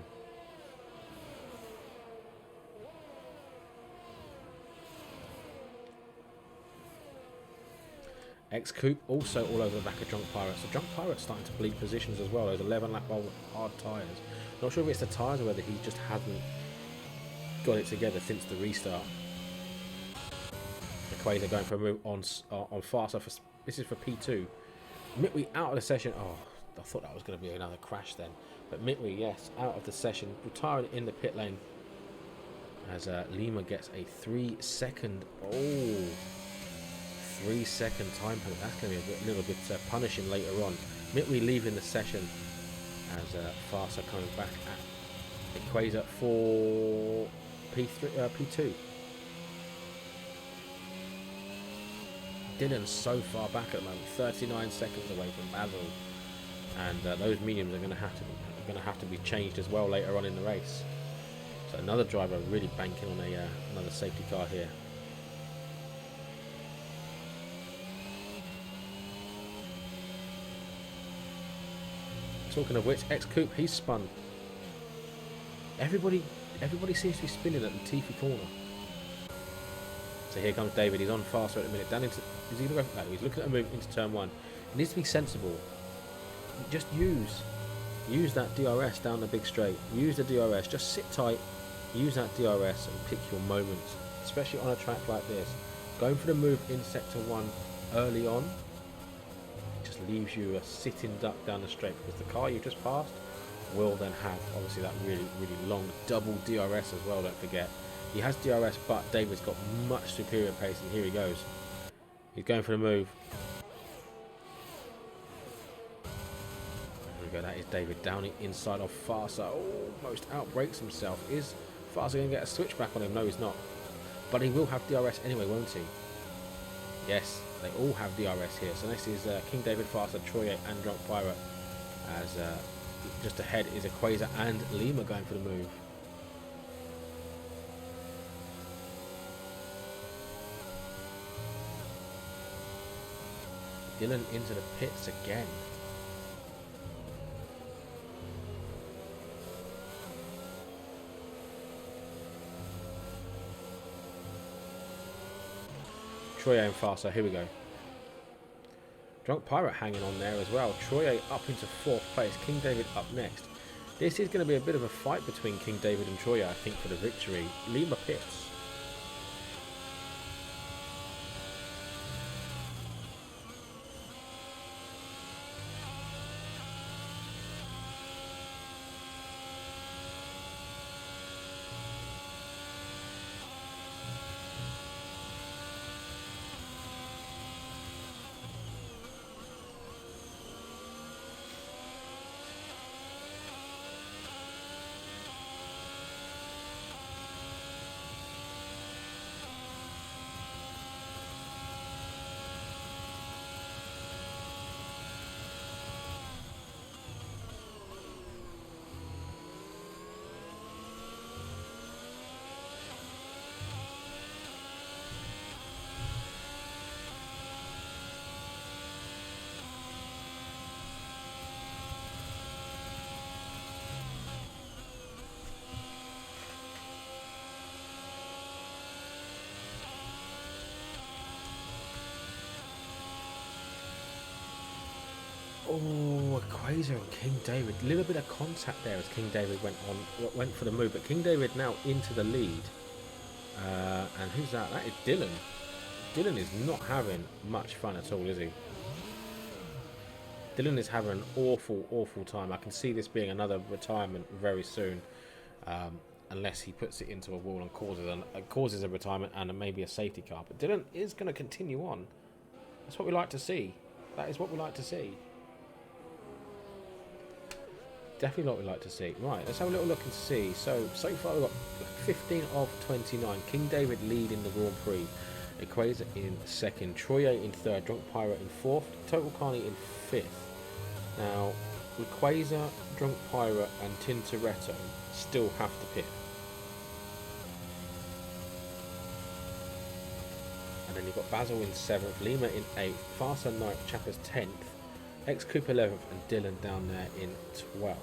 S1: X-Coupe also all over the back of Drunk Pirate. So Drunk Pirate's starting to bleed positions as well. Those 11 lap old hard tyres. Not sure if it's the tyres or whether he just hasn't got it together since the restart. The Quasar going for a move on faster. This is for P2. Mitwe out of the session. Oh, I thought that was going to be another crash then. But Mitwe, yes, out of the session. Retiring in the pit lane. As Lima gets a 3-second. Oh. 3-second time penalty. That's going to be a little bit punishing later on. We leave in the session as Farsa coming back at Equator for P2. Dylan's so far back at the moment, 39 seconds away from Basil, and those mediums are going to have to be changed as well later on in the race. So another driver really banking on another safety car here. Talking of which, X-Coupe, he's spun. Everybody seems to be spinning at Latifi corner. So here comes David. He's on faster at the minute. Down into, is he going to go? No, he's looking at a move into turn 1. He needs to be sensible. Just use that DRS down the big straight. Use the DRS. Just sit tight. Use that DRS and pick your moments, especially on a track like this. Going for the move in sector 1 early on just leaves you a sitting duck down the straight, because the car you've just passed will then have obviously that really long double DRS as well. Don't forget, he has DRS, but David's got much superior pace, and here he goes. He's going for the move. There we go. That is David down inside of Farsa. Almost outbrakes himself. Is Farsa going to get a switchback on him? No, he's not. But he will have DRS anyway, won't he? Yes, they all have DRS here. So this is King David, Farsa, Troye and Drunk Pirate. As just ahead is Equator and Lima going for the move. Dylan into the pits again. Troye and Farsa, here we go. Drunk Pirate hanging on there as well. Troye up into 4th place. King David up next. This is going to be a bit of a fight between King David and Troye, I think, for the victory. Lima pits. Oh, Equator and King David. A little bit of contact there as King David went for the move, but King David now into the lead. And who's that? That is Dylan. Dylan is not having much fun at all, is he? Dylan is having an awful time. I can see this being another retirement very soon, unless he puts it into a wall and causes a retirement and maybe a safety car. But Dylan is going to continue on. That's what we like to see. That is what we like to see. Definitely what we like to see. Right, let's have a little look and see. So far we've got 15 of 29. King David lead in the Grand Prix. Equator in 2nd. Troye in 3rd. Drunk Pirate in 4th. Total Carney in 5th. Now, Equator, Drunk Pirate and Tintoretto still have to pit. And then you've got Basil in 7th. Lima in 8th. Farsa 9th. Chappers 10th. X-Coupe 11th and Dylan down there in 12th.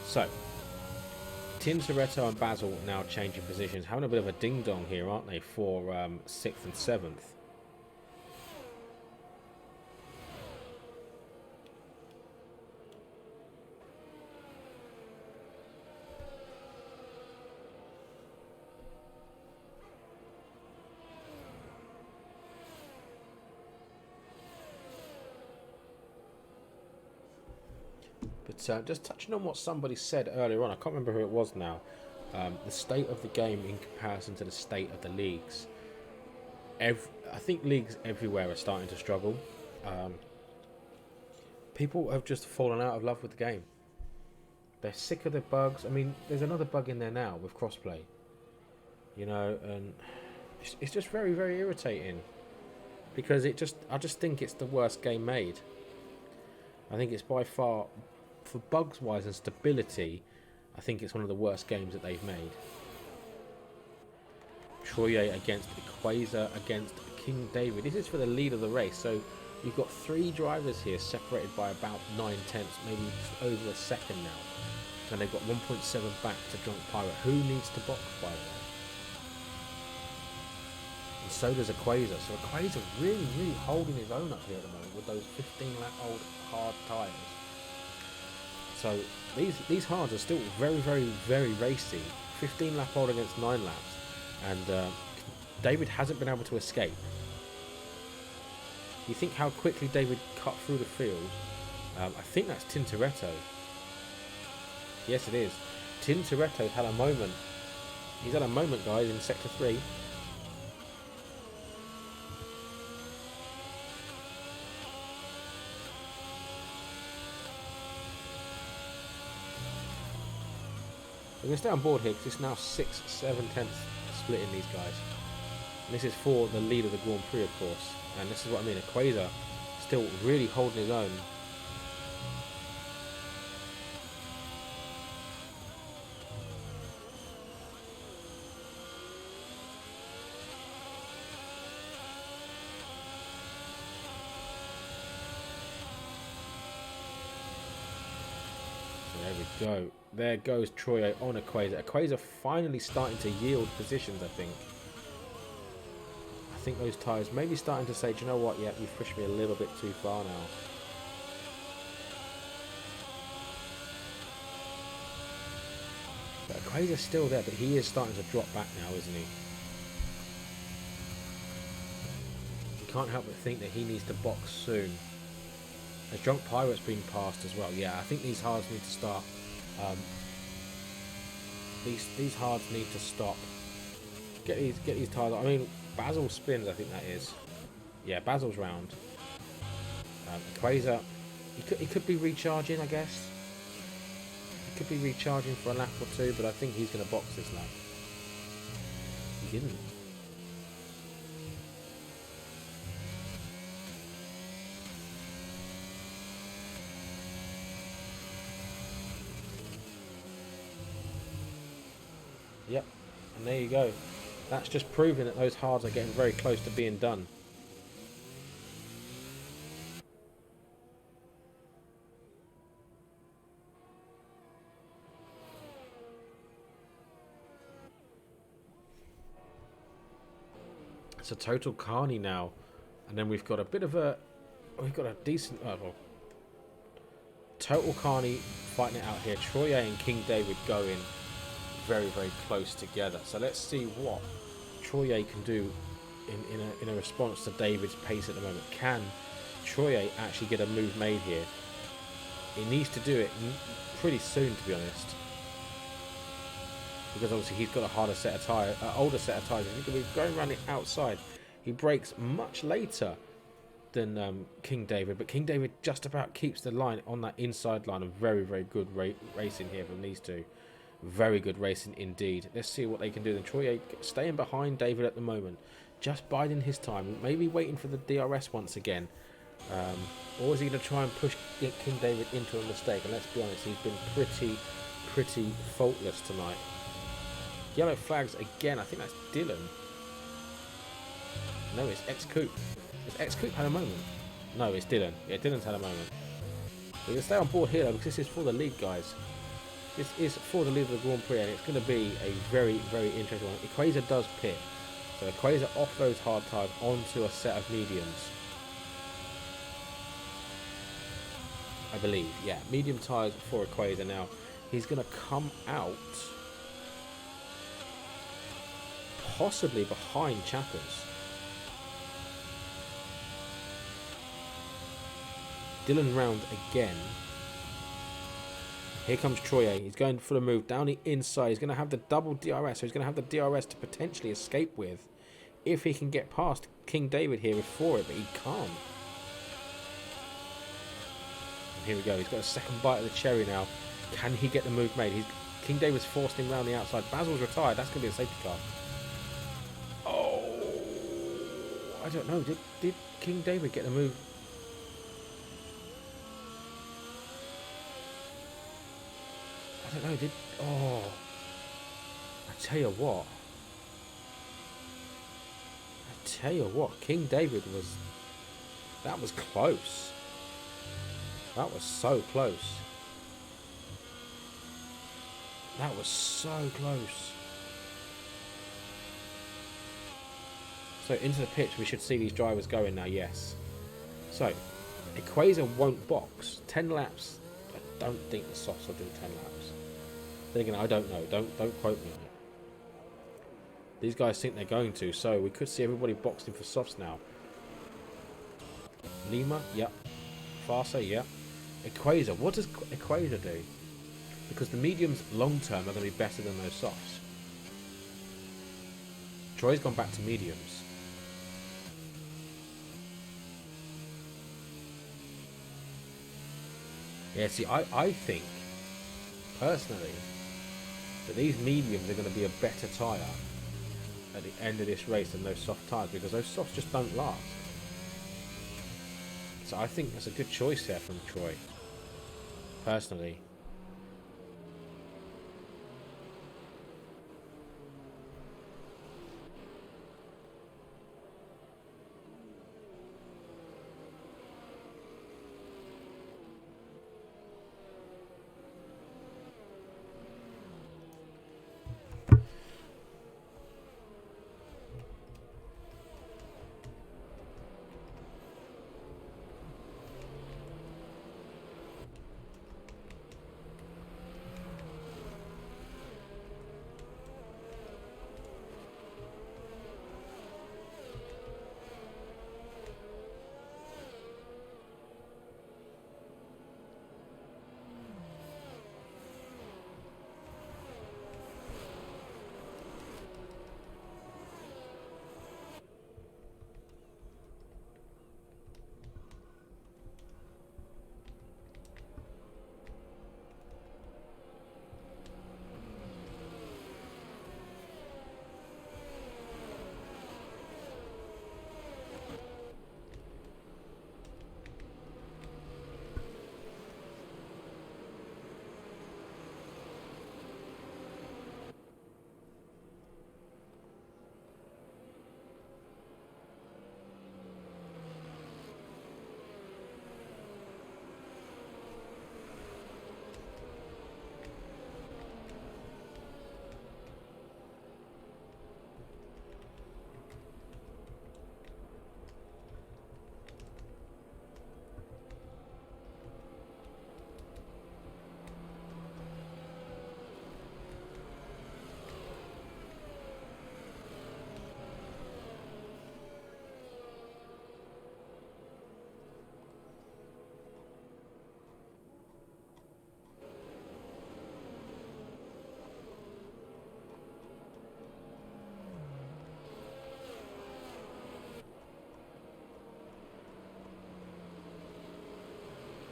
S1: So, Tintoretto and Basil now changing positions, having a bit of a ding-dong here, aren't they, for 6th and 7th. But just touching on what somebody said earlier on, I can't remember who it was now. The state of the game in comparison to the state of the leagues. I think leagues everywhere are starting to struggle. People have just fallen out of love with the game. They're sick of the bugs. I mean, there's another bug in there now with crossplay. You know, and it's just very, very irritating. Because I just think it's the worst game made. I think it's by far, for bugs wise and stability, I think it's one of the worst games that they've made. Troye against Equazer against King David. This is for the lead of the race. So you've got 3 drivers here separated by about 9/10, maybe just over a second now. And they've got 1.7 back to Drunk Pirate. Who needs to box, by the way? And so does Equazer. So Equazer really, really holding his own up here at the moment with those 15-lap-old hard tyres. So these hards are still very, very, very racy. 15-lap-old against 9 laps. And David hasn't been able to escape. You think how quickly David cut through the field. I think that's Tintoretto. Yes, it is. Tintoretto's had a moment. He's had a moment, guys, in Sector 3. We're going to stay on board here because it's now 6/7 split in these guys. And this is for the lead of the Grand Prix, of course. And this is what I mean. Equazer still really holding his own. There we go. There goes Troye on Equazer. Equazer finally starting to yield positions, I think. I think those tyres maybe starting to say, do you know what, yeah, you've pushed me a little bit too far now. But Equazer's still there, but he is starting to drop back now, isn't he? You can't help but think that he needs to box soon. As Drunk Pirate's been passed as well. Yeah, I think these hards need to start. These hards need to stop. Get these tyres. I mean, Basil spins. I think that is. Yeah, Basil's round. Equazer, he could be recharging, I guess. He could be recharging for a lap or two, but I think he's going to box this lap. He didn't. Yep, and there you go. That's just proving that those hards are getting very close to being done. It's a total carney now, and then we've got a bit of a, decent total carney fighting it out here. Troye and King David going very, very close together. So let's see what Troye can do in a response to David's pace at the moment. Can Troye actually get a move made here? He needs to do it pretty soon, to be honest, because obviously he's got a harder set of tyres, older set of tyres. He could be going around the outside. He brakes much later than King David, but King David just about keeps the line on that inside line. Of very, very good racing here from these two. Very good racing indeed. Let's see what they can do. Then Troye staying behind David at the moment, just biding his time, maybe waiting for the DRS once again, or is he going to try and push King David into a mistake? And let's be honest, he's been pretty faultless tonight. Yellow flags again. I think that's Dylan. No, it's X-Coupe. Has X-Coupe had a moment? No, it's Dylan. Yeah, Dylan's had a moment. We're going to stay on board here though, because this is for the lead, guys. This is for the lead of the Grand Prix, and it's going to be a very, very interesting one. Equazer does pit. So Equazer off those hard tyres onto a set of mediums. I believe, yeah. Medium tyres for Equazer now. He's going to come out possibly behind Chappers. Dylan round again. Here comes Troye. He's going for the move down the inside. He's going to have the double DRS. So he's going to have the DRS to potentially escape with if he can get past King David here before it, but he can't. And here we go. He's got a second bite of the cherry now. Can he get the move made? King David's forced him round the outside. Basil's retired. That's going to be a safety car. Oh, I don't know. Did King David get the move? I don't know, I tell you what, King David that was close. That was so close. That was so close. So into the pitch, we should see these drivers going now, yes. So, Equator won't box. 10 laps, I don't think the softs will do 10 laps. Then again, I don't know. Don't quote me on it. These guys think they're going to, so we could see everybody boxing for softs now. Lima, yep. Farsa, yep. Equator, what does Equator do? Because the mediums long term are going to be better than those softs. Troy's gone back to mediums. Yeah, see, I think, personally, that these mediums are going to be a better tyre at the end of this race than those soft tyres, because those softs just don't last. So I think that's a good choice there from Troy, personally.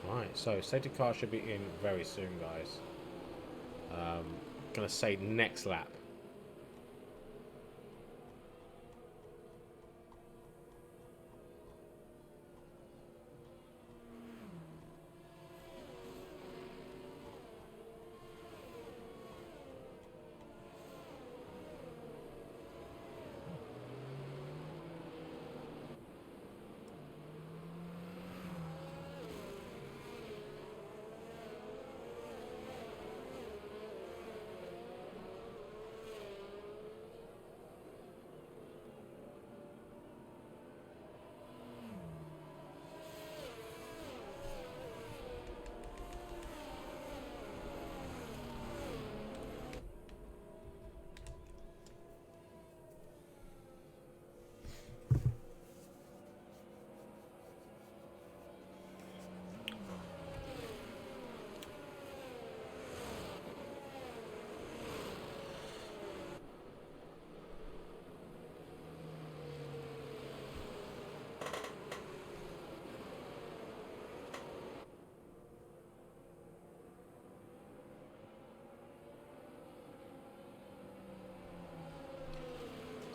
S1: Right, so safety car should be in very soon, guys. Gonna say next lap.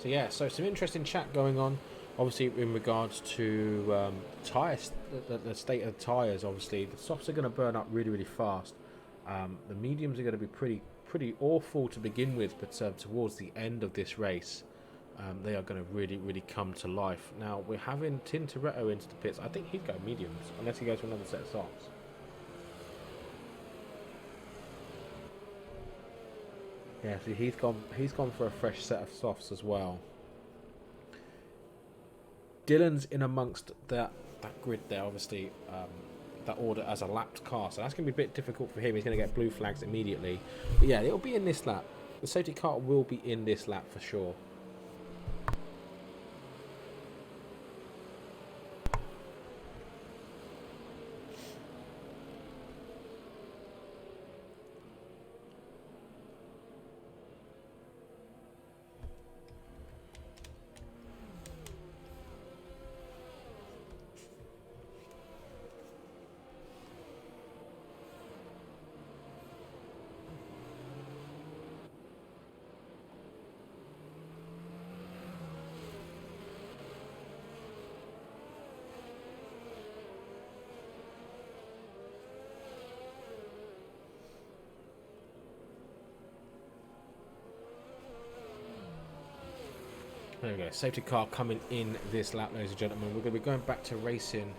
S1: So yeah, so some interesting chat going on. Obviously, in regards to tyres, the state of the tyres. Obviously, the softs are going to burn up really, really fast. The mediums are going to be pretty awful to begin with, but towards the end of this race, they are going to really, really come to life. Now we're having Tintoretto into the pits. I think he'd go mediums unless he goes for another set of softs. Yeah, so he's gone for a fresh set of softs as well. Dylan's in amongst that grid there, obviously, that order as a lapped car, so that's going to be a bit difficult for him. He's going to get blue flags immediately. But yeah, it'll be in this lap. The safety car will be in this lap for sure. There we go. Safety car coming in this lap, ladies and gentlemen. We're going to be going back to racing.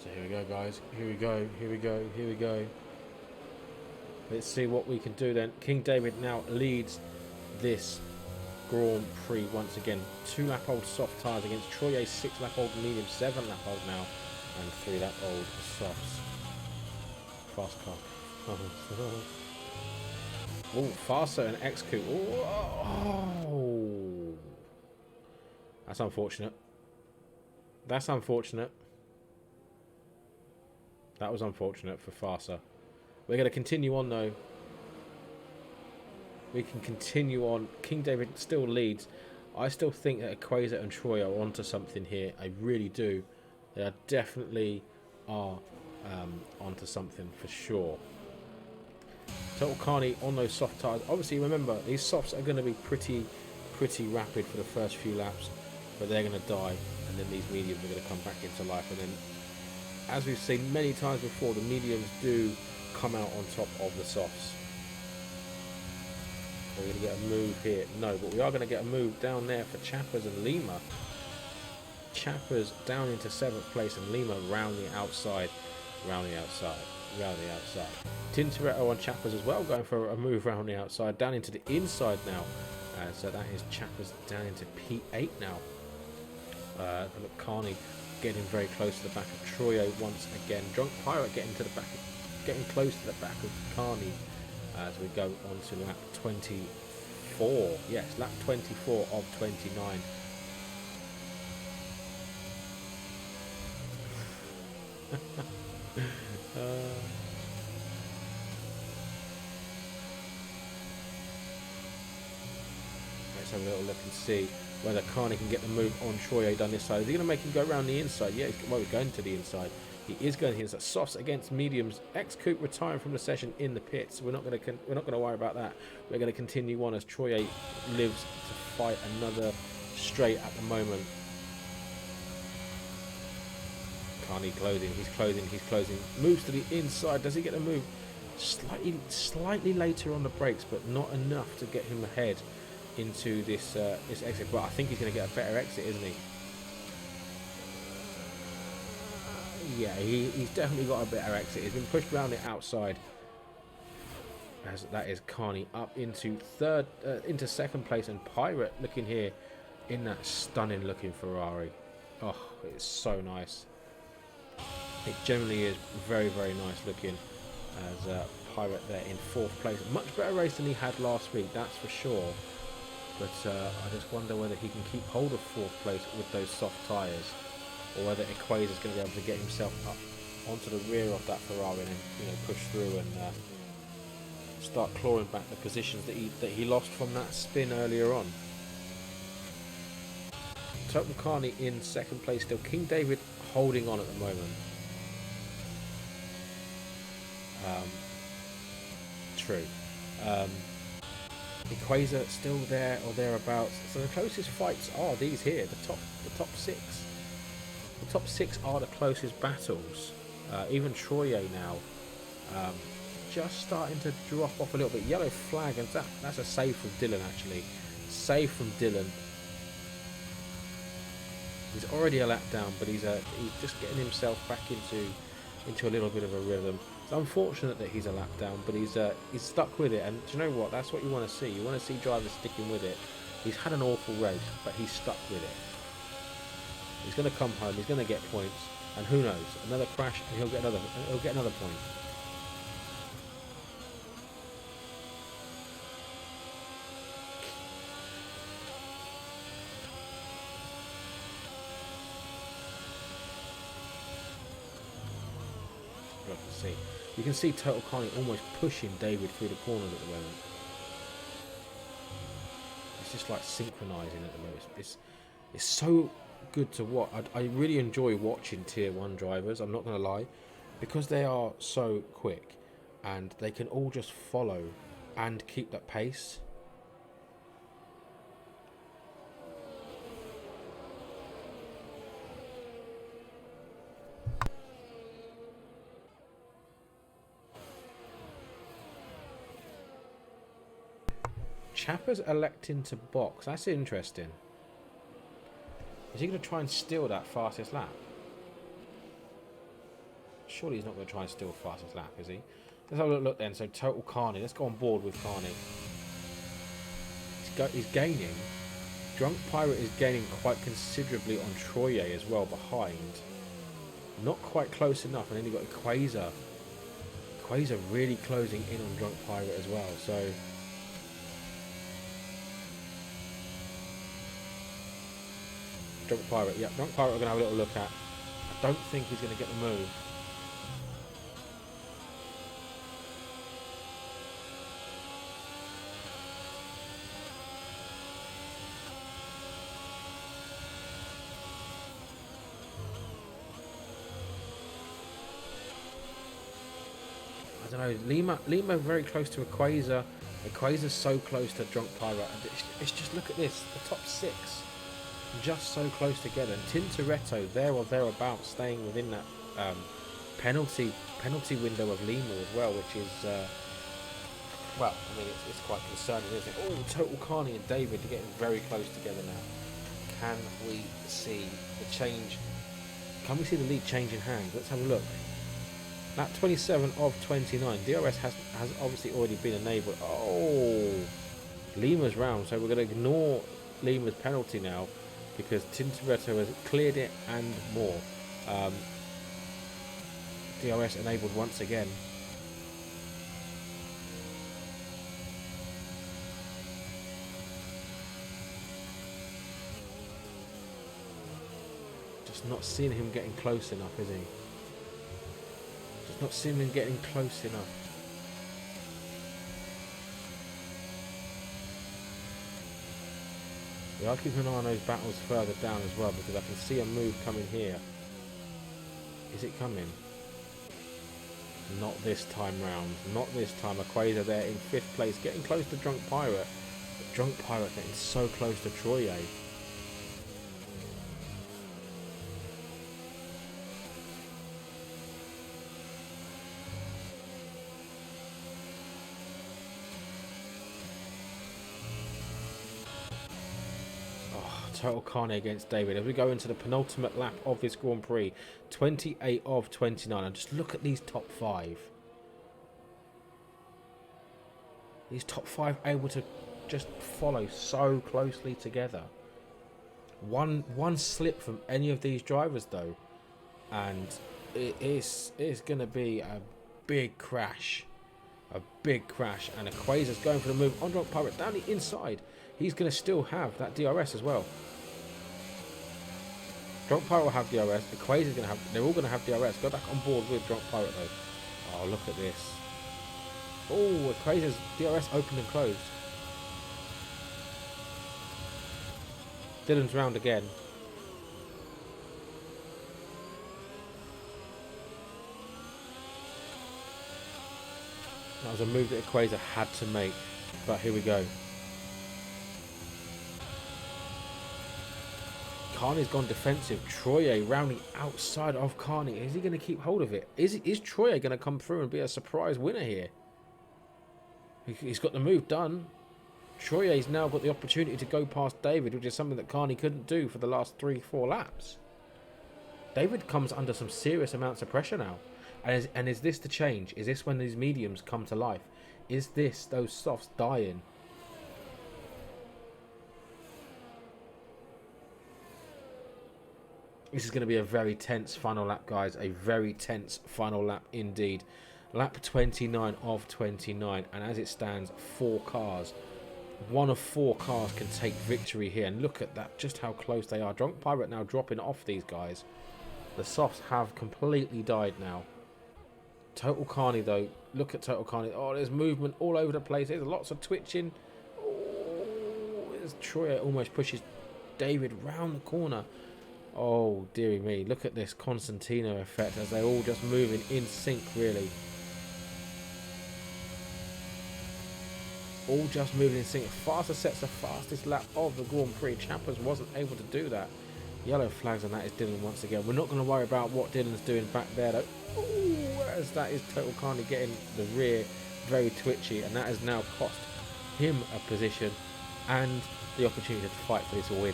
S1: So here we go, guys. Here we go. Here we go. Here we go. Let's see what we can do then. King David now leads this Grand Prix once again. 2-lap-old soft tyres against Troye, 6-lap-old medium, 7-lap-old now, and 3-lap-old softs. Fast car. Oh, faster and X-Coupe. Oh, that's unfortunate. That's unfortunate. That was unfortunate for Farsa. We're going to continue on though. We can continue on. King David still leads. I still think that Equator and Troy are onto something here. I really do. They are definitely onto something for sure. Total Carney on those soft tyres. Obviously, remember, these softs are going to be pretty rapid for the first few laps, but they're going to die, and then these mediums are going to come back into life. And then, as we've seen many times before, the mediums do come out on top of the softs. We're going to get a move here. No, but we are going to get a move down there for Chappers and Lima. Chappers down into 7th place and Lima round the outside. Tintoretto on Chappers as well, going for a move round the outside, down into the inside now. So that is Chappers down into P8 now. Look, Carney getting very close to the back of Troyo once again. Drunk Pirate getting close to the back of Carney as we go on to lap 24. Yes, lap 24 of 29. Let's have a little look and see whether Carney can get the move on Troye down this side. Is he going to make him go around the inside? Yeah, he's going to the inside. He is going to the inside. Softs against mediums. X-Coupe retiring from the session in the pits. We're not going to worry about that. We're going to continue on as Troye lives to fight another straight at the moment. Carney closing. He's closing. Moves to the inside. Does he get the move? Slightly later on the brakes, but not enough to get him ahead into this exit. But I think he's going to get a better exit, isn't he? Yeah, he's definitely got a better exit. He's been pushed around the outside. As that is Carney up into second place, and Pirate looking here in that stunning looking Ferrari. Oh, it's so nice. It generally is very, very nice looking as Pirate there in 4th place. A much better race than he had last week, that's for sure. But I just wonder whether he can keep hold of 4th place with those soft tyres, or whether Equator's going to be able to get himself up onto the rear of that Ferrari and push through and start clawing back the positions that he lost from that spin earlier on. Total Carney in 2nd place still. King David holding on at the moment. True. Equator still there or thereabouts. So the closest fights are these here, the top 6. The top 6 are the closest battles. Even Troye now just starting to drop off a little bit. Yellow flag, and that's a save from Dylan actually. Save from Dylan. He's already a lap down, but he's just getting himself back into a little bit of a rhythm. It's unfortunate that he's a lap down, but he's stuck with it. And do you know what? That's what you want to see. You want to see drivers sticking with it. He's had an awful race, but he's stuck with it. He's going to come home. He's going to get points, and who knows? Another crash, and he'll get another point. You can see Total Carney almost pushing David through the corners at the moment. It's just like synchronising at the moment. It's so good to watch. I really enjoy watching Tier 1 drivers, I'm not going to lie, because they are so quick and they can all just follow and keep that pace. Chapper's electing to box. That's interesting. Is he going to try and steal that fastest lap? Surely he's not going to try and steal fastest lap, is he? Let's have a look then. So Total Carney. Let's go on board with Carney. He's gaining. Drunk Pirate is gaining quite considerably on Troye as well behind. Not quite close enough. And then you've got Equator. Equator really closing in on Drunk Pirate as well. So Drunk Pirate, yeah, Drunk Pirate we're going to have a little look at. I don't think he's going to get the move. I don't know, Lima very close to Equator. Equator's so close to Drunk Pirate. It's just, look at this, the top 6. Just so close together, and Tintoretto there or thereabouts, staying within that penalty window of Lima as well, which is well, I mean it's quite concerning, isn't it? Oh, Total Carney and David are getting very close together now. Can we see the change? Can we see the lead changing hands? Let's have a look. Lap 27 of 29. DRS has obviously already been enabled. Oh, Lima's round, so we're going to ignore Lima's penalty now, because Tintoretto has cleared it and more. DRS enabled once again. Just not seeing him getting close enough, is he? Just not seeing him getting close enough. We are keeping an eye on those battles further down as well, because I can see a move coming here. Is it coming? Not this time round. Not this time. Equator there in 5th place, getting close to Drunk Pirate. But Drunk Pirate getting so close to Troye. Total Carney against David as we go into the penultimate lap of this Grand Prix, 28 of 29, and just look at these top 5. These top 5 able to just follow so closely together. One slip from any of these drivers though, and it's going to be a big crash. A big crash, and Equator's going for the move on Drunk Pirate down the inside. He's going to still have that DRS as well. Drunk Pirate will have DRS. Equator's going to have. They're all going to have DRS. Go back on board with Drunk Pirate though. Oh, look at this. Oh, Equator's DRS opened and closed. Dylan's round again. That was a move that Equator had to make, but here we go. Carney's gone defensive. Troye rounding outside of Carney. Is he going to keep hold of it? Is Troye going to come through and be a surprise winner here? He's got the move done. Troye's now got the opportunity to go past David, which is something that Carney couldn't do for the last 3-4 laps. David comes under some serious amounts of pressure now. And is this the change? Is this when these mediums come to life? Is this those softs dying? This is going to be a very tense final lap, guys. A very tense final lap indeed. Lap 29 of 29. And as it stands, 4 cars. One of 4 cars can take victory here. And look at that, just how close they are. Drunk Pirate now dropping off these guys. The softs have completely died now. Total Carney though, look at Total Carney. Oh, there's movement all over the place. There's lots of twitching. Oh, there's Troy almost pushes David round the corner. Oh, dearie me. Look at this Constantino effect as they're all just moving in sync, really. All just moving in sync. Faster sets the fastest lap of the Grand Prix. Chappers wasn't able to do that. Yellow flags, and that is Dylan once again. We're not going to worry about what Dylan's doing back there though. Ooh, as that is Total Carney getting the rear very twitchy, and that has now cost him a position and the opportunity to fight for this win.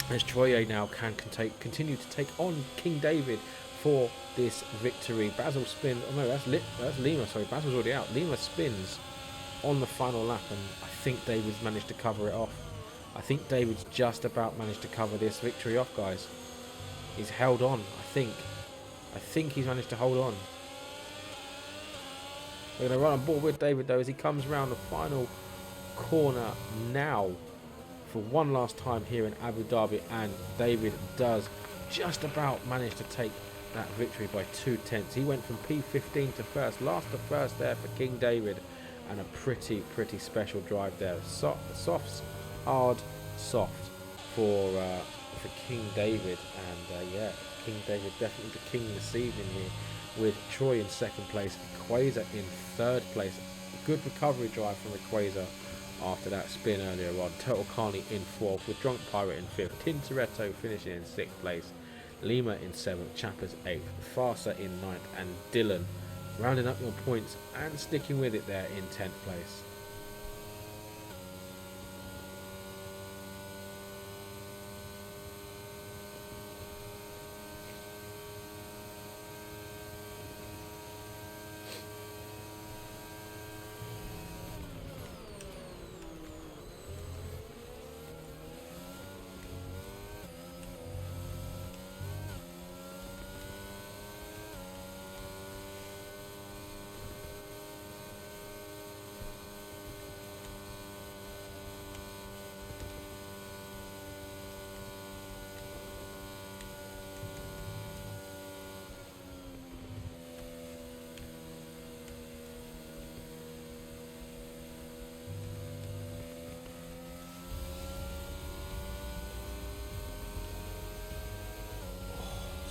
S1: As Troye now can continue to take on King David for this victory. Basil spins. Oh no, that's Lima. Sorry, Basil's already out. Lima spins on the final lap, and I think David's managed to cover it off. I think David's just about managed to cover this victory off, guys. He's held on, I think he's managed to hold on. We're going to run on board with David though as he comes around the final corner now for one last time here in Abu Dhabi, and David does just about manage to take that victory by 2/10. He went from P15 to first, last to first there for King David, and a pretty special drive there. Softs, hard, soft for King David, and yeah, King David definitely the king this evening here, with Troy in second place, Equator in third place. Good recovery drive from Equator after that spin earlier on. Total Carney in fourth, with Drunk Pirate in fifth, Tintoretto finishing in sixth place, Lima in seventh, Chappers eighth, Farsa in ninth, and Dylan rounding up your points and sticking with it there in 10th place.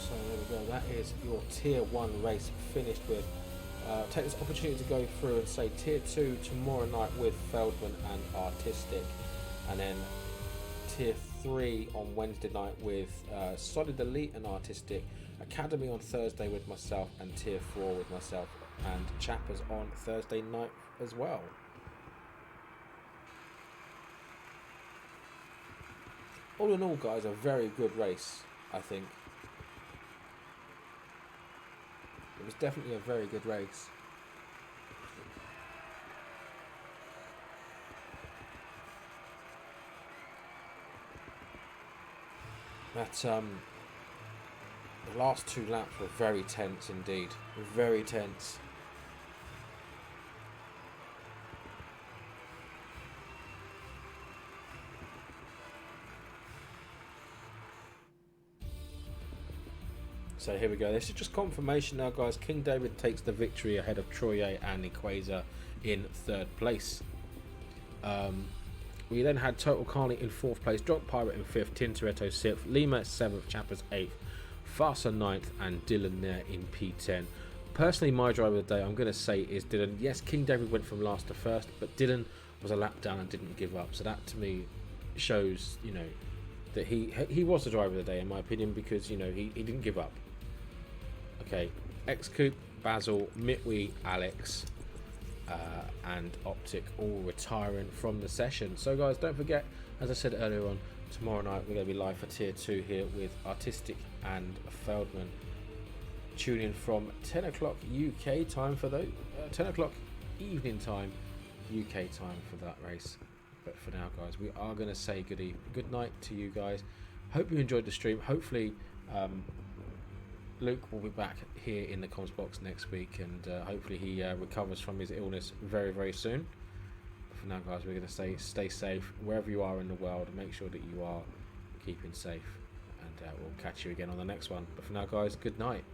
S1: So there we go, that is your tier 1 race finished with. Take this opportunity to go through and say tier 2 tomorrow night with Feldman and Artistic, and then tier 3 on Wednesday night with Solid Elite and Artistic, Academy on Thursday with myself, and tier 4 with myself and Chappers on Thursday night as well. All in all, guys, a very good race, I think. It was definitely a very good race. That the last 2 laps were very tense indeed. Very tense. So here we go. This is just confirmation now, guys. King David takes the victory ahead of Troye and Equator in 3rd place. We then had Total Carney in 4th place, Drop Pirate in 5th, Tintoretto 6th, Lima 7th, Chappers 8th, Farsa 9th, and Dylan there in P10. Personally, my driver of the day, I'm going to say, is Dylan. Yes, King David went from last to first, but Dylan was a lap down and didn't give up. So that to me shows, you know, that he was the driver of the day in my opinion, because, you know, he didn't give up. Okay, X-Coop, Basil, Mitwee, Alex, and Optic all retiring from the session. So guys, don't forget, as I said earlier on, tomorrow night we're going to be live for Tier 2 here with Artistic and Feldman. Tune in from 10 o'clock UK time for those, 10 o'clock evening time UK time for that race. But for now, guys, we are going to say good night to you guys. Hope you enjoyed the stream. Hopefully Luke will be back here in the comms box next week, and hopefully he recovers from his illness very, very soon. But for now, guys, we're going to say stay safe wherever you are in the world, and make sure that you are keeping safe, and we'll catch you again on the next one. But for now, guys, good night.